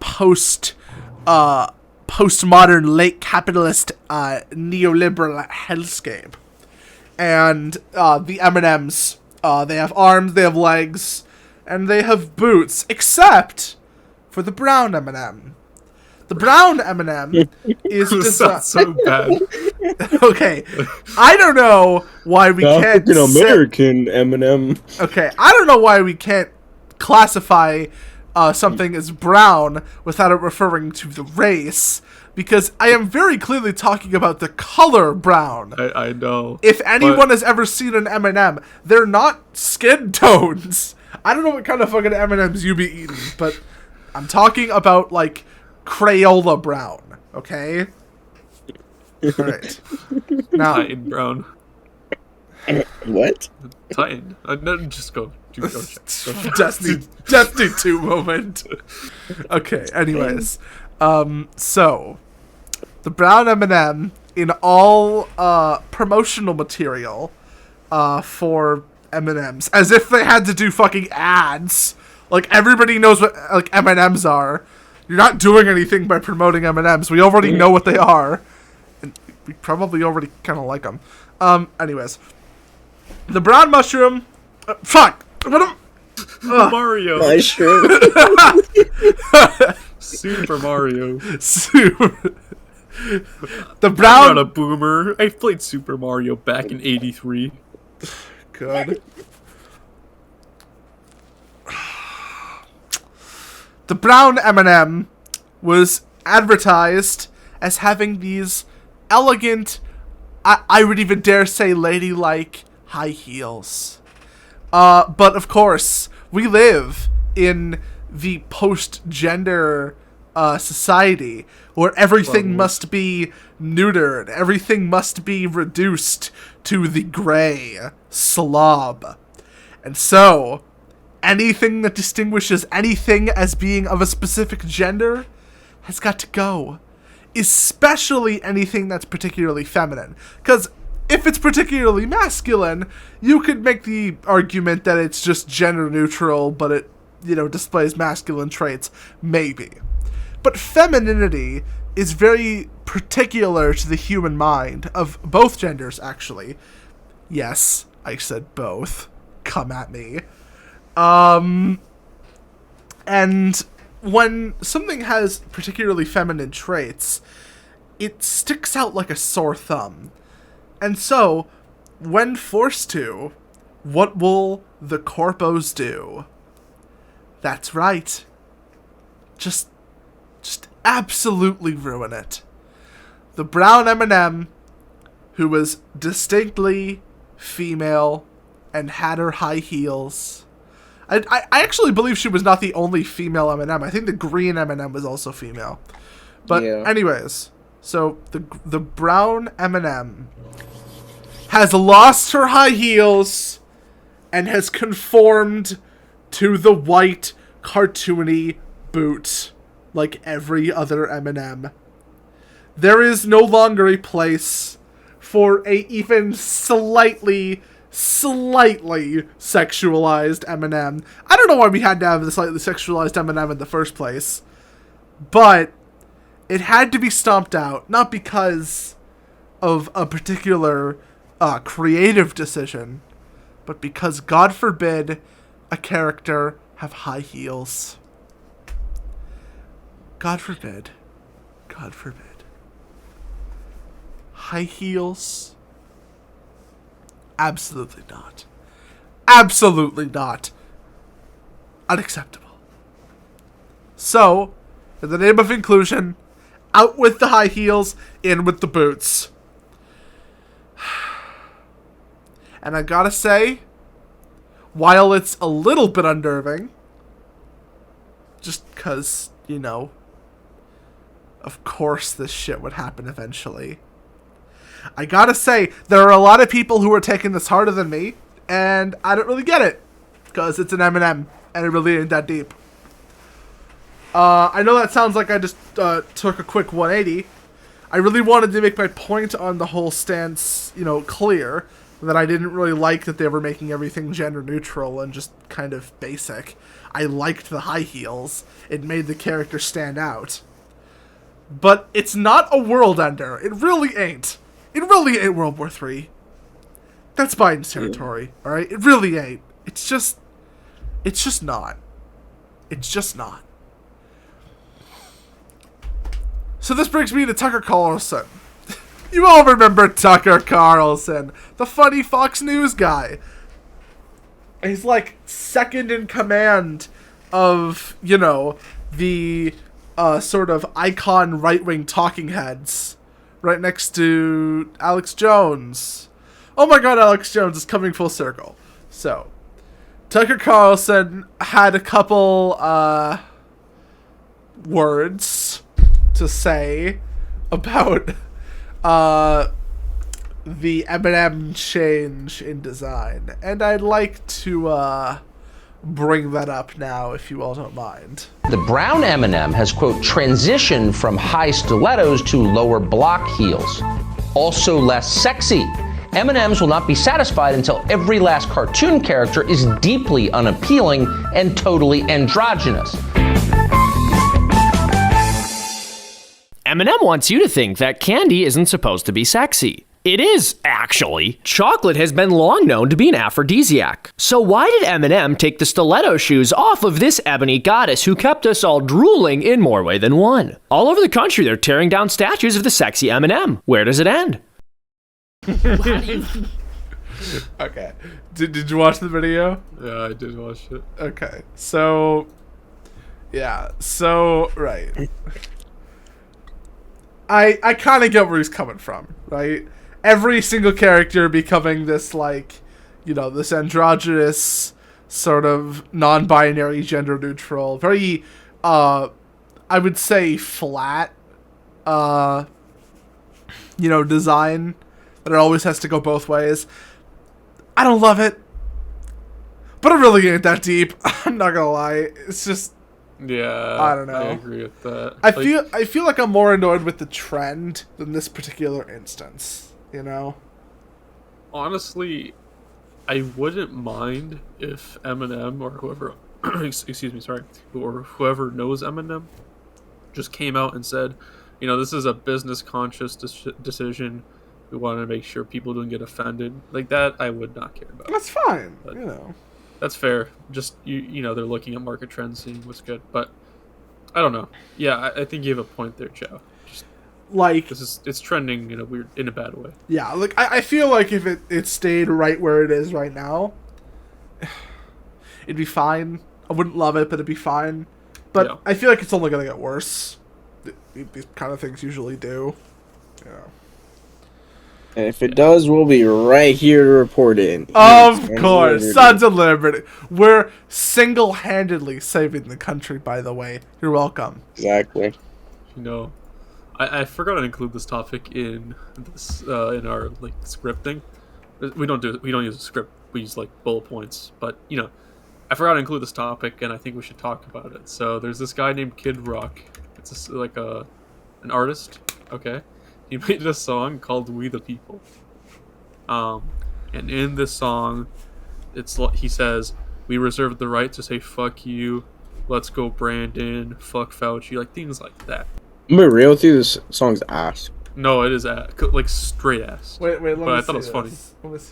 postmodern, late capitalist, neoliberal hellscape. And the M&Ms, they have arms, they have legs, and they have boots, except for the brown M&M. The brown M&M is designed so bad. Okay, I don't know why we can't American M&M. Okay, I don't know why we can't classify something as brown without it referring to the race, because I am very clearly talking about the color brown. I know. If anyone has ever seen an M&M, they're not skin tones. I don't know what kind of fucking M&Ms you be eating, but I'm talking about, like, Crayola brown, okay? Alright. Now, Titan brown. What? Titan. No, just go. Go check. Destiny 2 moment. Okay, anyways. So, the brown M&M in all promotional material for M&Ms, as if they had to do fucking ads. Like, everybody knows what like M&Ms are. You're not doing anything by promoting M&Ms. We already know what they are. And we probably already kind of like them. Anyways. The brown mushroom... fuck! Mario. Mushroom. Super Mario. The I'm brown. not a boomer. I played Super Mario back in '83. Good. The brown M&M was advertised as having these elegant, I would even dare say ladylike, high heels. But of course, we live in the post-gender society where everything must be neutered, everything must be reduced to the gray slob. And so, anything that distinguishes anything as being of a specific gender has got to go. Especially anything that's particularly feminine. Because if it's particularly masculine, you could make the argument that it's just gender neutral, but it, displays masculine traits. Maybe. But femininity is very particular to the human mind, of both genders, actually. Yes, I said both. Come at me. And when something has particularly feminine traits, it sticks out like a sore thumb. And so, when forced to, what will the corpos do? That's right. Just absolutely ruin it. The brown M&M, who was distinctly female and had her high heels. I actually believe she was not the only female M&M. I think the green M&M was also female. But anyways, so the brown M&M has lost her high heels and has conformed to the white cartoony boot like every other M&M. There is no longer a place for a even slightly sexualized M&M. I don't know why we had to have the slightly sexualized M&M in the first place, but it had to be stomped out, not because of a particular creative decision, but because, God forbid, a character have high heels. God forbid. God forbid. High heels? Absolutely not. Absolutely not. Unacceptable. So, in the name of inclusion, out with the high heels, in with the boots. And I gotta say, while it's a little bit unnerving, just because, of course this shit would happen eventually, I gotta say, there are a lot of people who are taking this harder than me, and I don't really get it, because it's an M&M, and it really ain't that deep. I know that sounds like I just took a quick 180. I really wanted to make my point on the whole stance, clear, that I didn't really like that they were making everything gender neutral and just kind of basic. I liked the high heels. It made the character stand out. But it's not a world ender. It really ain't. It really ain't World War III. That's Biden's territory, alright? It really ain't. It's just not. It's just not. So this brings me to Tucker Carlson. You all remember Tucker Carlson, the funny Fox News guy. He's like second in command of, the sort of icon right-wing talking heads, right next to Alex Jones. Oh my god, Alex Jones is coming full circle. So, Tucker Carlson had a couple words to say about the M&M change in design, and I'd like to bring that up now, if you all don't mind. The brown M&M has, quote, transitioned from high stilettos to lower block heels. Also less sexy. M&Ms will not be satisfied until every last cartoon character is deeply unappealing and totally androgynous. M&M wants you to think that candy isn't supposed to be sexy. It is, actually. Chocolate has been long known to be an aphrodisiac. So why did M&M take the stiletto shoes off of this ebony goddess who kept us all drooling in more way than one? All over the country, they're tearing down statues of the sexy M&M. Where does it end? Okay. Did you watch the video? Yeah, I did watch it. Okay. So, yeah. So, right. I kind of get where he's coming from, right? Every single character becoming this, like, this androgynous, sort of non-binary, gender-neutral, very, I would say flat, design, that it always has to go both ways. I don't love it, but it really ain't that deep. I'm not gonna lie. It's just, yeah, I don't know. I agree with that. I feel like I'm more annoyed with the trend than this particular instance. Honestly, I wouldn't mind if Eminem or whoever, excuse me, sorry, or whoever knows Eminem, just came out and said, this is a business conscious decision. We want to make sure people don't get offended. Like that, I would not care about. That's fine, but that's fair. Just they're looking at market trends, seeing what's good. But I don't know. Yeah, I think you have a point there, Chao. Just like it's trending in a bad way. Yeah, like I feel like if it stayed right where it is right now, it'd be fine. I wouldn't love it, but it'd be fine. But yeah. I feel like it's only gonna get worse. These kind of things usually do. Yeah. And if it does, we'll be right here to report it. Of course. Sons of Liberty. We're single-handedly saving the country, by the way. You're welcome. Exactly. I forgot to include this topic in this in our scripting. We don't use a script. We use bullet points. But I forgot to include this topic, and I think we should talk about it. So there's this guy named Kid Rock. It's an artist. Okay. He made a song called "We the People," and in this song, he says, "We reserve the right to say fuck you, let's go Brandon, fuck Fauci," things like that. I'm gonna be real with you. This song's ass. No, it is ass, straight ass. Wait, let me I see thought it was funny.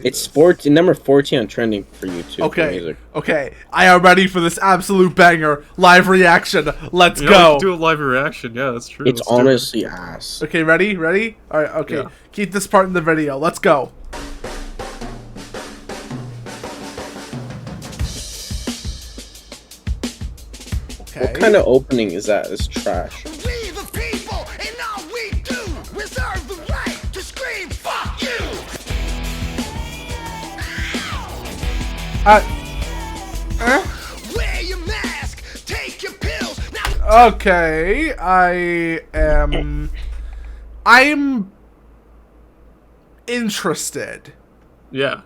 It's sports number 14 on trending for YouTube. Okay. I am ready for this absolute banger live reaction. Let's go. Do a live reaction. Yeah, that's true. It's honestly ass. Okay, ready? All right. Okay, yeah. Keep this part in the video. Let's go. Okay. What kind of opening is that? It's trash. Wear your mask, take your pills. Now okay, I'm interested. Yeah.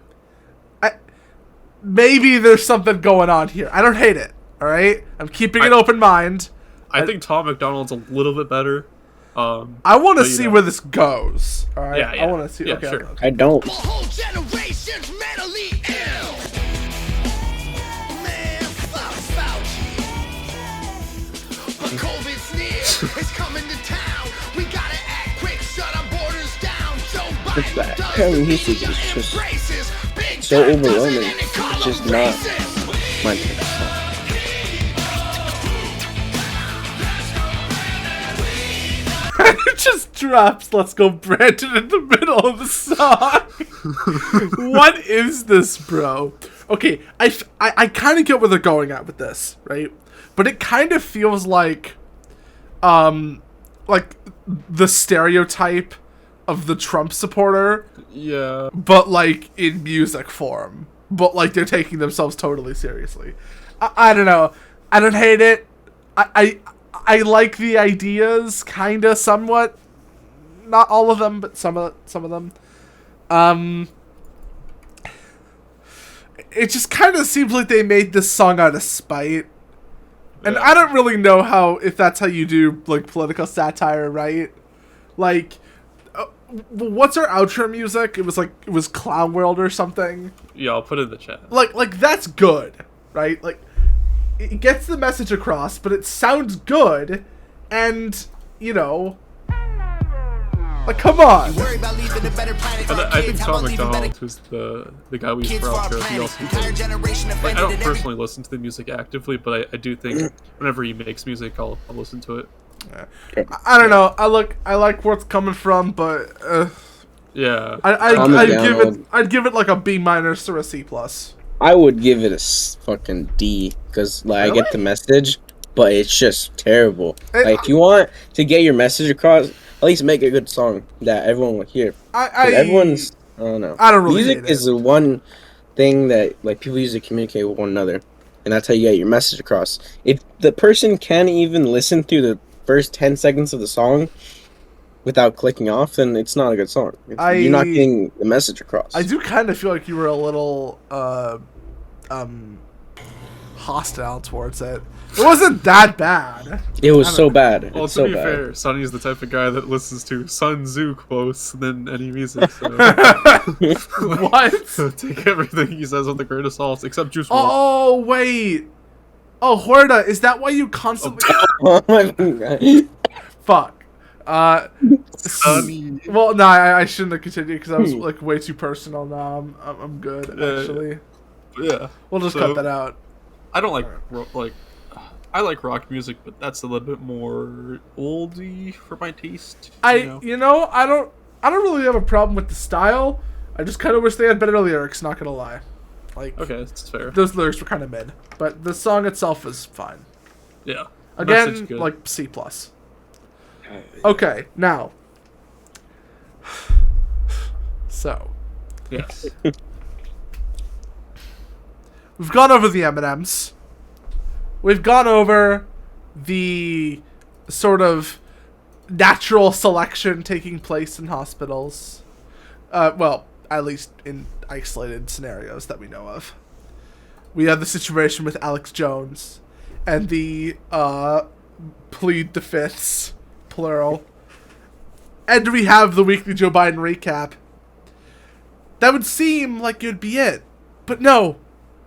Maybe there's something going on here. I don't hate it. All right, I'm keeping an open mind. I think Tom McDonald's a little bit better. I want to see where this goes. All right, yeah. I want to see. Yeah, okay, sure. okay. I don't. COVID's near, it's coming to town. We gotta act quick, shut our borders down. Joe Biden Apparently he's just so overwhelming. It's just not my type of song. It just drops "Let's Go Brandon" in the middle of the song. What is this, bro? Okay, I kind of get where they're going at with this, right? But it kind of feels like the stereotype of the Trump supporter. Yeah. But in music form. But they're taking themselves totally seriously. I don't know. I don't hate it. I like the ideas, kinda, somewhat. Not all of them, but some of them. It just kind of seems like they made this song out of spite. And I don't really know if that's how you do political satire, right? What's our outro music? It was Clown World or something. Yeah, I'll put it in the chat. That's good, right? It gets the message across, but it sounds good, and Like, come on. I think Tom McDonald, who's the guy we use for outro, he also I don't personally listen to the music actively, but I do think whenever he makes music, I'll listen to it. I don't know. I like where it's coming from, but yeah, I'd give it like a B- or a C+. I would give it a fucking D because like I get the message, but it's just terrible. Like if you want to get your message across, at least make a good song that everyone will hear. I don't know. I don't really. Music is the one thing that like people use to communicate with one another, and that's how you get your message across. If the person can't even listen through the first 10 seconds of the song without clicking off, then it's not a good song. You're not getting the message across. I do kind of feel like you were a little hostile towards it. It wasn't that bad. It was so bad. Well, to be fair, Sonny's the type of guy that listens to Sun Tzu quotes than any music. So. What? So take everything he says with a grain of salt, except Juice WRLD. Oh, wait. Oh, Horda, is that why you constantly... Oh my god. Fuck. Well, no, I shouldn't have continued because I was like way too personal. Now I'm good, actually. Yeah. We'll just cut that out. I don't like I like rock music, but that's a little bit more oldie for my taste. I don't really have a problem with the style. I just kind of wish they had better lyrics. Not gonna lie. Like, okay, that's fair. Those lyrics were kind of mid, but the song itself was fine. Yeah. Again, like C+. Okay, now. So. Yes. We've gone over the M&Ms. We've gone over the sort of natural selection taking place in hospitals. Well, at least in isolated scenarios that we know of. We have the situation with Alex Jones and the plead the fifths, plural. And we have the weekly Joe Biden recap. That would seem like it would be it. But no.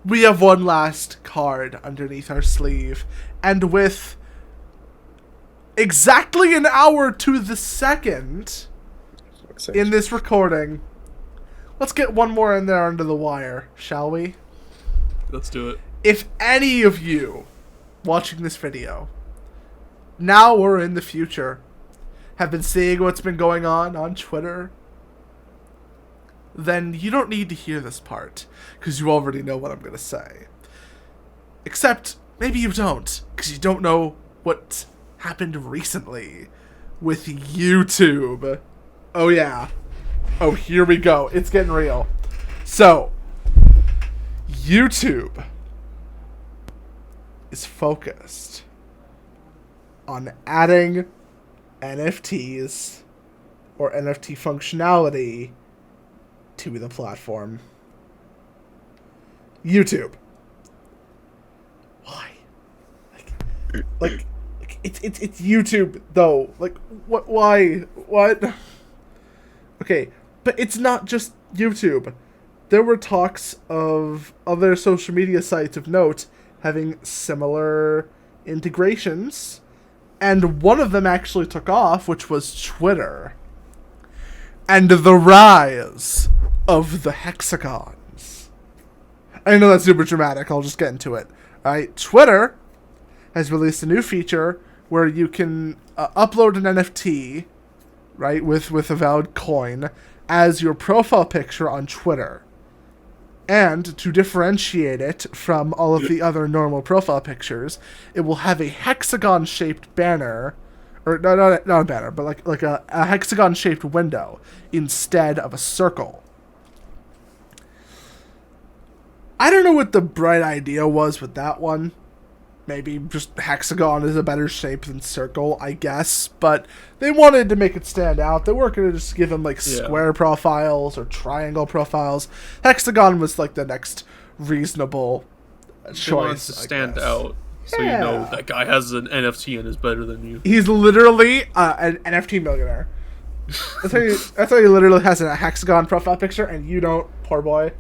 We have one last card underneath our sleeve. And with exactly an hour to the second in this recording, let's get one more in there under the wire, shall we? Let's do it. If any of you watching this video, now or in the future, have been seeing what's been going on Twitter, then you don't need to hear this part, because you already know what I'm going to say. Except, maybe you don't, because you don't know what happened recently with YouTube. Oh yeah. Oh, here we go. It's getting real. So, YouTube is focused on adding NFTs or NFT functionality to the platform. YouTube. Why? Like it's YouTube though. Like what? Why? What? Okay, but it's not just YouTube. There were talks of other social media sites of note having similar integrations, and one of them actually took off, which was Twitter. And the rise of the hexagons. I know that's super dramatic. I'll just get into it. Alright, Twitter has released a new feature where you can upload an NFT, right, with a valid coin as your profile picture on Twitter. And to differentiate it from all of the other normal profile pictures, it will have a hexagon-shaped banner, or not a banner, but like a hexagon-shaped window instead of a circle. I don't know what the bright idea was with that one. Maybe just hexagon is a better shape than circle, I guess. But they wanted to make it stand out. They weren't going to just give them like square profiles or triangle profiles. Hexagon was like the next reasonable choice. They wanted to stand out. So you know that guy has an NFT and is better than you. He's literally an NFT millionaire. That's how he literally has a hexagon profile picture and you don't, poor boy.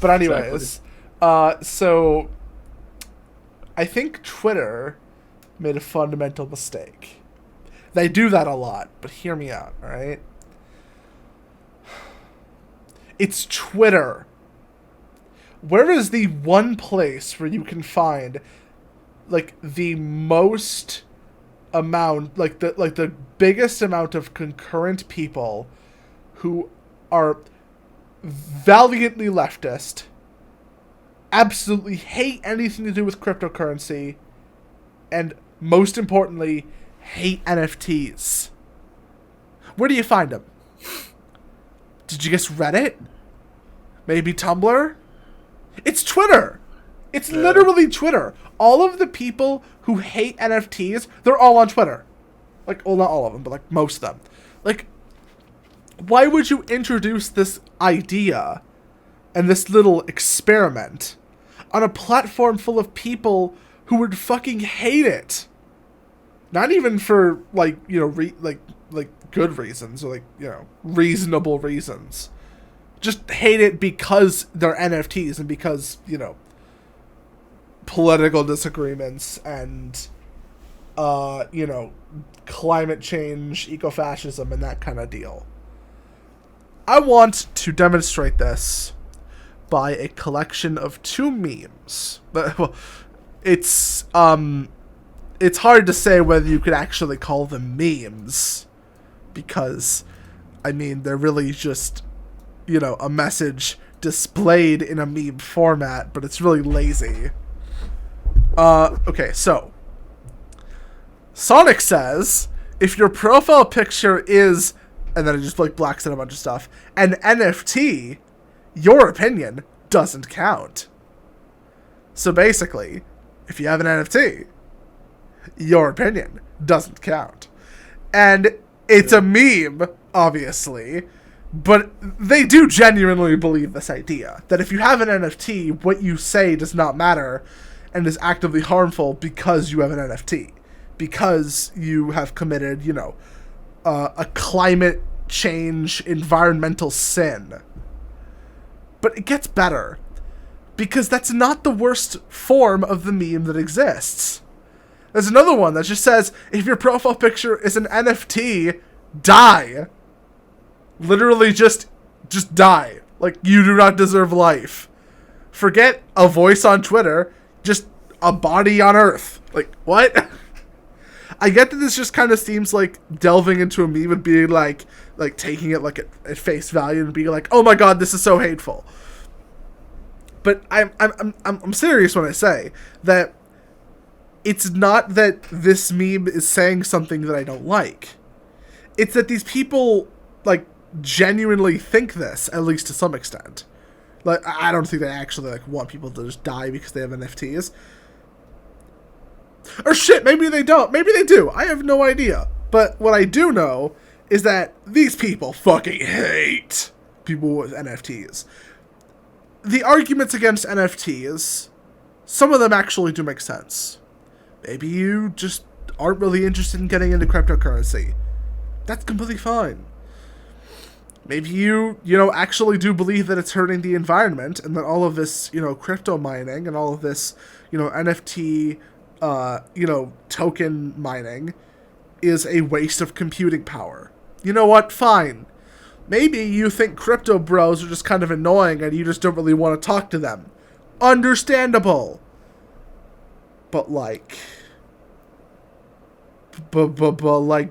But anyways, so I think Twitter made a fundamental mistake. They do that a lot, but hear me out, all right? It's Twitter. Where is the one place where you can find like the most amount, like the biggest amount of concurrent people who are valiantly leftist, absolutely hate anything to do with cryptocurrency, and most importantly, hate NFTs? Where do you find them? Did you guess Reddit? Maybe Tumblr? It's Twitter. It's literally Twitter. All of the people who hate NFTs, they're all on Twitter. Like, well, not all of them, but like most of them. Like, why would you introduce this idea and this little experiment on a platform full of people who would fucking hate it? Not even for like, you know, like good reasons or like, you know, reasonable reasons. Just hate it because they're NFTs and because, you know, political disagreements and, you know, climate change, ecofascism, and that kind of deal. I want to demonstrate this by a collection of 2 memes. But, well, it's hard to say whether you could actually call them memes, because, I mean, they're really just, you know, a message displayed in a meme format, but it's really lazy. Okay, so Sonic says, if your profile picture is, and then it just like blacks out a bunch of stuff, an NFT, your opinion doesn't count. So basically, if you have an NFT, your opinion doesn't count. And it's a meme, obviously, but they do genuinely believe this idea, that if you have an NFT, what you say does not matter and is actively harmful because you have an NFT. Because you have committed, you know, a climate change, environmental sin. But it gets better. Because that's not the worst form of the meme that exists. There's another one that just says, if your profile picture is an NFT, die. Literally just die. Like, you do not deserve life. Forget a voice on Twitter, just a body on Earth. Like, what? I get that this just kind of seems like delving into a meme and being like taking it like at face value and being like, oh my god, this is so hateful. But I'm serious when I say that it's not that this meme is saying something that I don't like. It's that these people like genuinely think this, at least to some extent. Like, I don't think they actually like want people to just die because they have NFTs. Or shit, maybe they don't. Maybe they do. I have no idea. But what I do know is that these people fucking hate people with NFTs. The arguments against NFTs, some of them actually do make sense. Maybe you just aren't really interested in getting into cryptocurrency. That's completely fine. Maybe you actually do believe that it's hurting the environment and that all of this, crypto mining and all of this, NFT, token mining is a waste of computing power. You know what? Fine. Maybe you think crypto bros are just kind of annoying and you just don't really want to talk to them. Understandable. But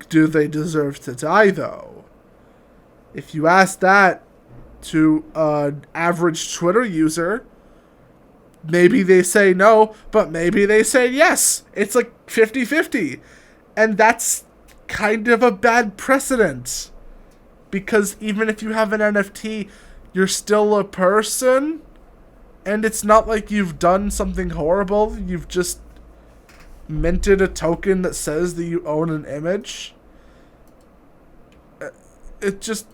do they deserve to die though? If you ask that to an average Twitter user, maybe they say no, but maybe they say yes. It's like 50-50. And that's kind of a bad precedent. Because even if you have an NFT, you're still a person. And it's not like you've done something horrible. You've just minted a token that says that you own an image. It just...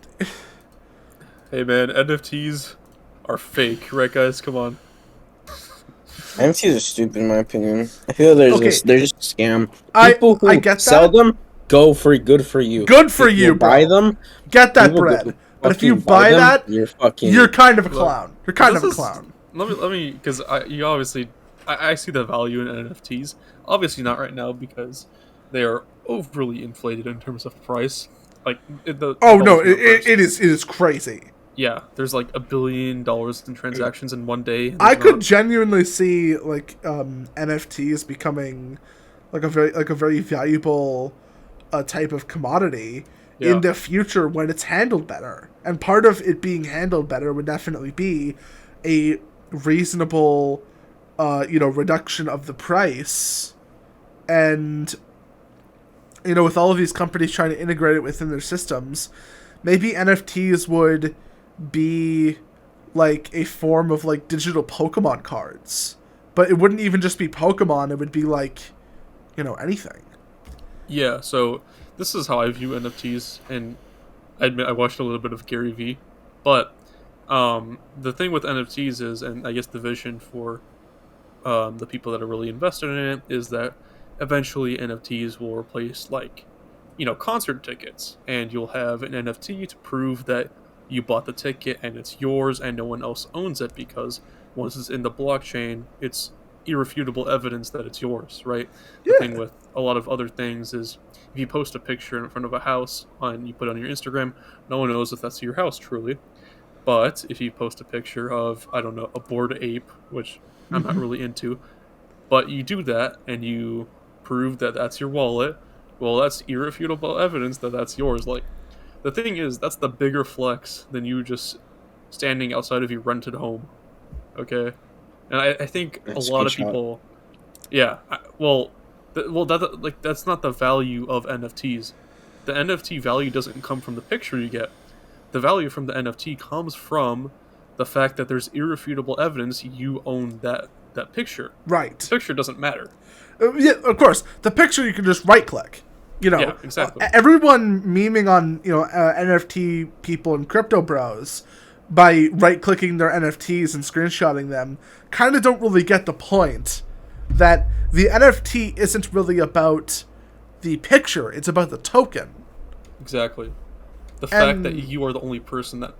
Hey man, NFTs are fake, right guys? Come on. NFTs are stupid in my opinion. I feel they're just a scam. People who I get sell that. them, good for you. Good for if you, bro. Buy them, get that bread. But if you buy that, you're kind of a clown. You're kind of a clown. Let me, because I see the value in NFTs. Obviously not right now because they are overly inflated in terms of price. Like It is crazy. Yeah, there's like $1 billion in transactions in one day. I could genuinely see like NFTs becoming like a very valuable type of commodity in the future when it's handled better. And part of it being handled better would definitely be a reasonable reduction of the price. And with all of these companies trying to integrate it within their systems, maybe NFTs would be like a form of like digital Pokemon cards. But it wouldn't even just be Pokemon, it would be like, anything. Yeah, so this is how I view NFTs, and I admit I watched a little bit of Gary Vee, but the thing with NFTs is, and I guess the vision for the people that are really invested in it, is that eventually NFTs will replace like, concert tickets, and you'll have an NFT to prove that you bought the ticket and it's yours and no one else owns it, because once it's in the blockchain, it's irrefutable evidence that it's yours, right? The thing with a lot of other things is if you post a picture in front of a house and you put it on your Instagram, no one knows if that's your house truly. But if you post a picture of, I don't know, a bored ape, which I'm not really into, but you do that and you prove that that's your wallet, well, that's irrefutable evidence that that's yours. Like, the thing is, that's the bigger flex than you just standing outside of your rented home. Okay? And I think that's a lot of people... Yeah. That's not the value of NFTs. The NFT value doesn't come from the picture you get. The value from the NFT comes from the fact that there's irrefutable evidence you own that picture. Right. The picture doesn't matter. Yeah, of course. The picture you can just right-click. Yeah, exactly. Everyone memeing on NFT people and crypto bros by right-clicking their NFTs and screenshotting them kind of don't really get the point that the NFT isn't really about the picture, it's about the token. Exactly. The fact that you are the only person that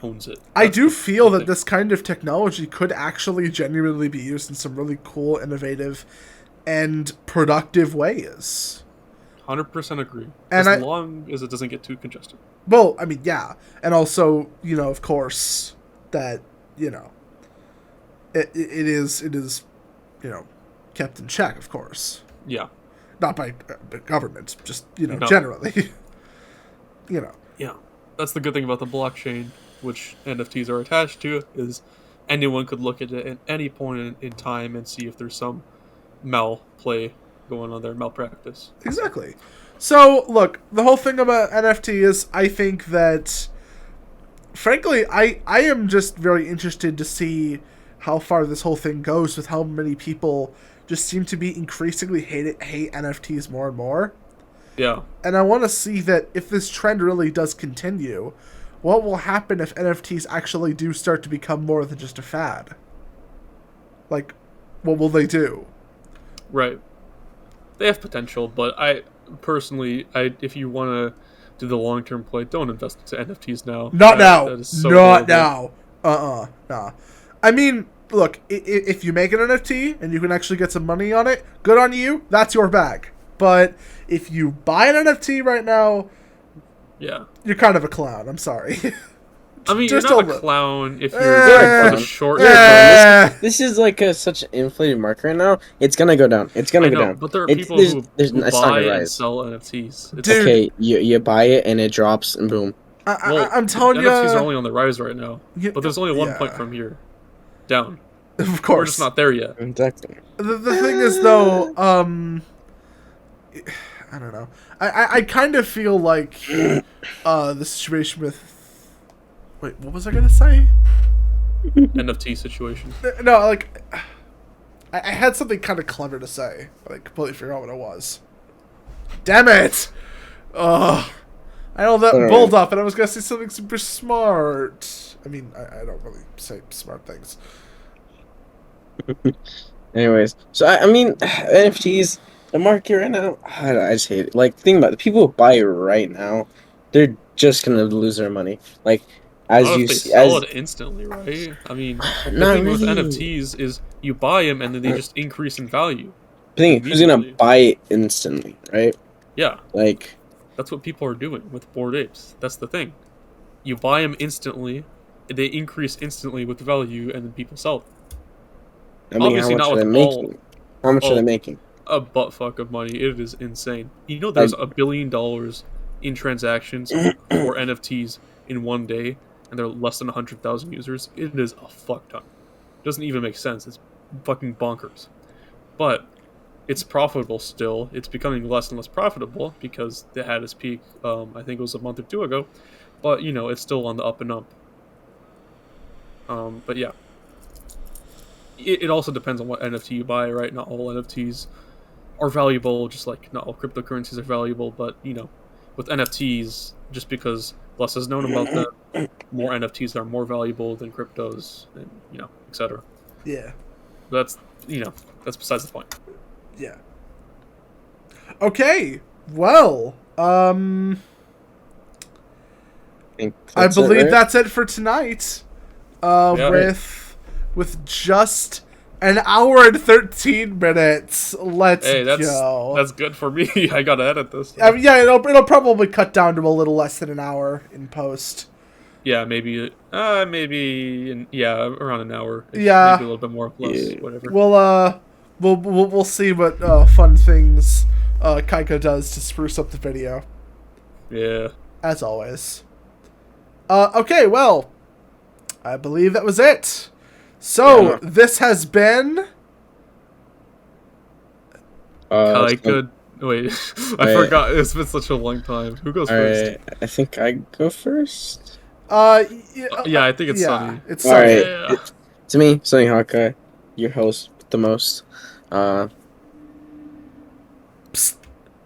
owns it. I do feel that this kind of technology could actually genuinely be used in some really cool, innovative, and productive ways. 100% agree. As long as it doesn't get too congested. Well, I mean, yeah. And also, of course, that, it is, kept in check, of course. Yeah. Not by government, just, generally. Yeah. That's the good thing about the blockchain, which NFTs are attached to, is anyone could look at it at any point in time and see if there's some malplay going on there, malpractice. Exactly. So, look, the whole thing about NFT is, I think that, frankly, I am just very interested to see how far this whole thing goes, with how many people just seem to be increasingly hate NFTs more and more. Yeah. And I want to see that if this trend really does continue, what will happen if NFTs actually do start to become more than just a fad? Like, what will they do? Right. They have potential, but if you want to do the long-term play, don't invest into NFTs now. Not now. That is so Not horrible. now. Nah. I mean, look, if you make an NFT and you can actually get some money on it, good on you. That's your bag. But if you buy an NFT right now, yeah, you're kind of a clown. I'm sorry. I mean, Just you're not a clown if you're for the short term. This is like such an inflated market right now. It's gonna go down. It's gonna go down. But there are people who buy and sell NFTs. Dude. Okay, you buy it and it drops and boom. I'm telling you, NFTs are only on the rise right now. But there's only one point from here down. Of course, we're just not there yet. Exactly. The thing is, though, I don't know. I kind of feel like the situation with... Wait, what was I gonna say? NFT situation. No, like... I had something kind of clever to say, but I completely forgot what it was. Damn it! Ugh. I know that build up, and I was gonna say something super smart. I mean, I don't really say smart things. Anyways, so I mean, NFTs, the market right now, I just hate it. Like, think about it. The people who buy it right now, they're just gonna lose their money. Like, they sell it instantly, right? I mean, the thing with NFTs is you buy them and then they just increase in value. The thing is, who's gonna buy it instantly, right? Yeah. Like, that's what people are doing with Bored Apes. That's the thing. You buy them instantly, they increase instantly with value, and then people sell them. I mean, how much are they making? How much are they making? A butt fuck of money. It is insane. You know, there's $1 billion in transactions for NFTs in one day, and they're less than 100,000 users. It is a fuck ton. Doesn't even make sense. It's fucking bonkers. But it's profitable still. It's becoming less and less profitable because it had its peak, I think it was a month or two ago. But, you know, it's still on the up and up. But yeah. It also depends on what NFT you buy, right? Not all NFTs are valuable, just like not all cryptocurrencies are valuable. But, you know, with NFTs, just because less is known about them, more NFTs are more valuable than cryptos, and, you know, etc. Yeah. That's, you know, that's besides the point. Yeah. Okay. Well, I believe that's it for tonight. With just an hour and 13 minutes. Let's go. That's good for me. I gotta edit this. I mean, yeah, it'll probably cut down to a little less than an hour in post. Yeah, maybe around an hour. Yeah, maybe a little bit more, plus whatever. We'll see what fun things KYKA does to spruce up the video. Yeah. As always. Okay, well, I believe that was it. So, this has been... KYKA... Wait, I forgot. It's been such a long time. Who goes first? I think I go first. I think it's Sunny. It's Sunny. Alright, to me, Sunnyhawkeye, your host with the most.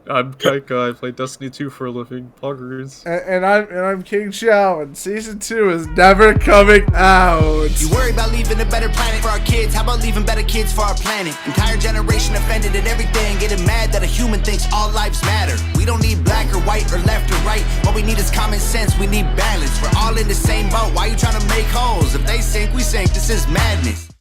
I'm KYKA. I play Destiny 2 for a living. Poggers. And I'm King Chao, and Season 2 is never coming out. You worry about leaving a better planet for our kids. How about leaving better kids for our planet? Entire generation offended at everything, getting mad that a human thinks all lives matter. We don't need black or white or left or right. What we need is common sense. We need balance. We're all in the same boat. Why you trying to make holes? If they sink, we sink. This is madness.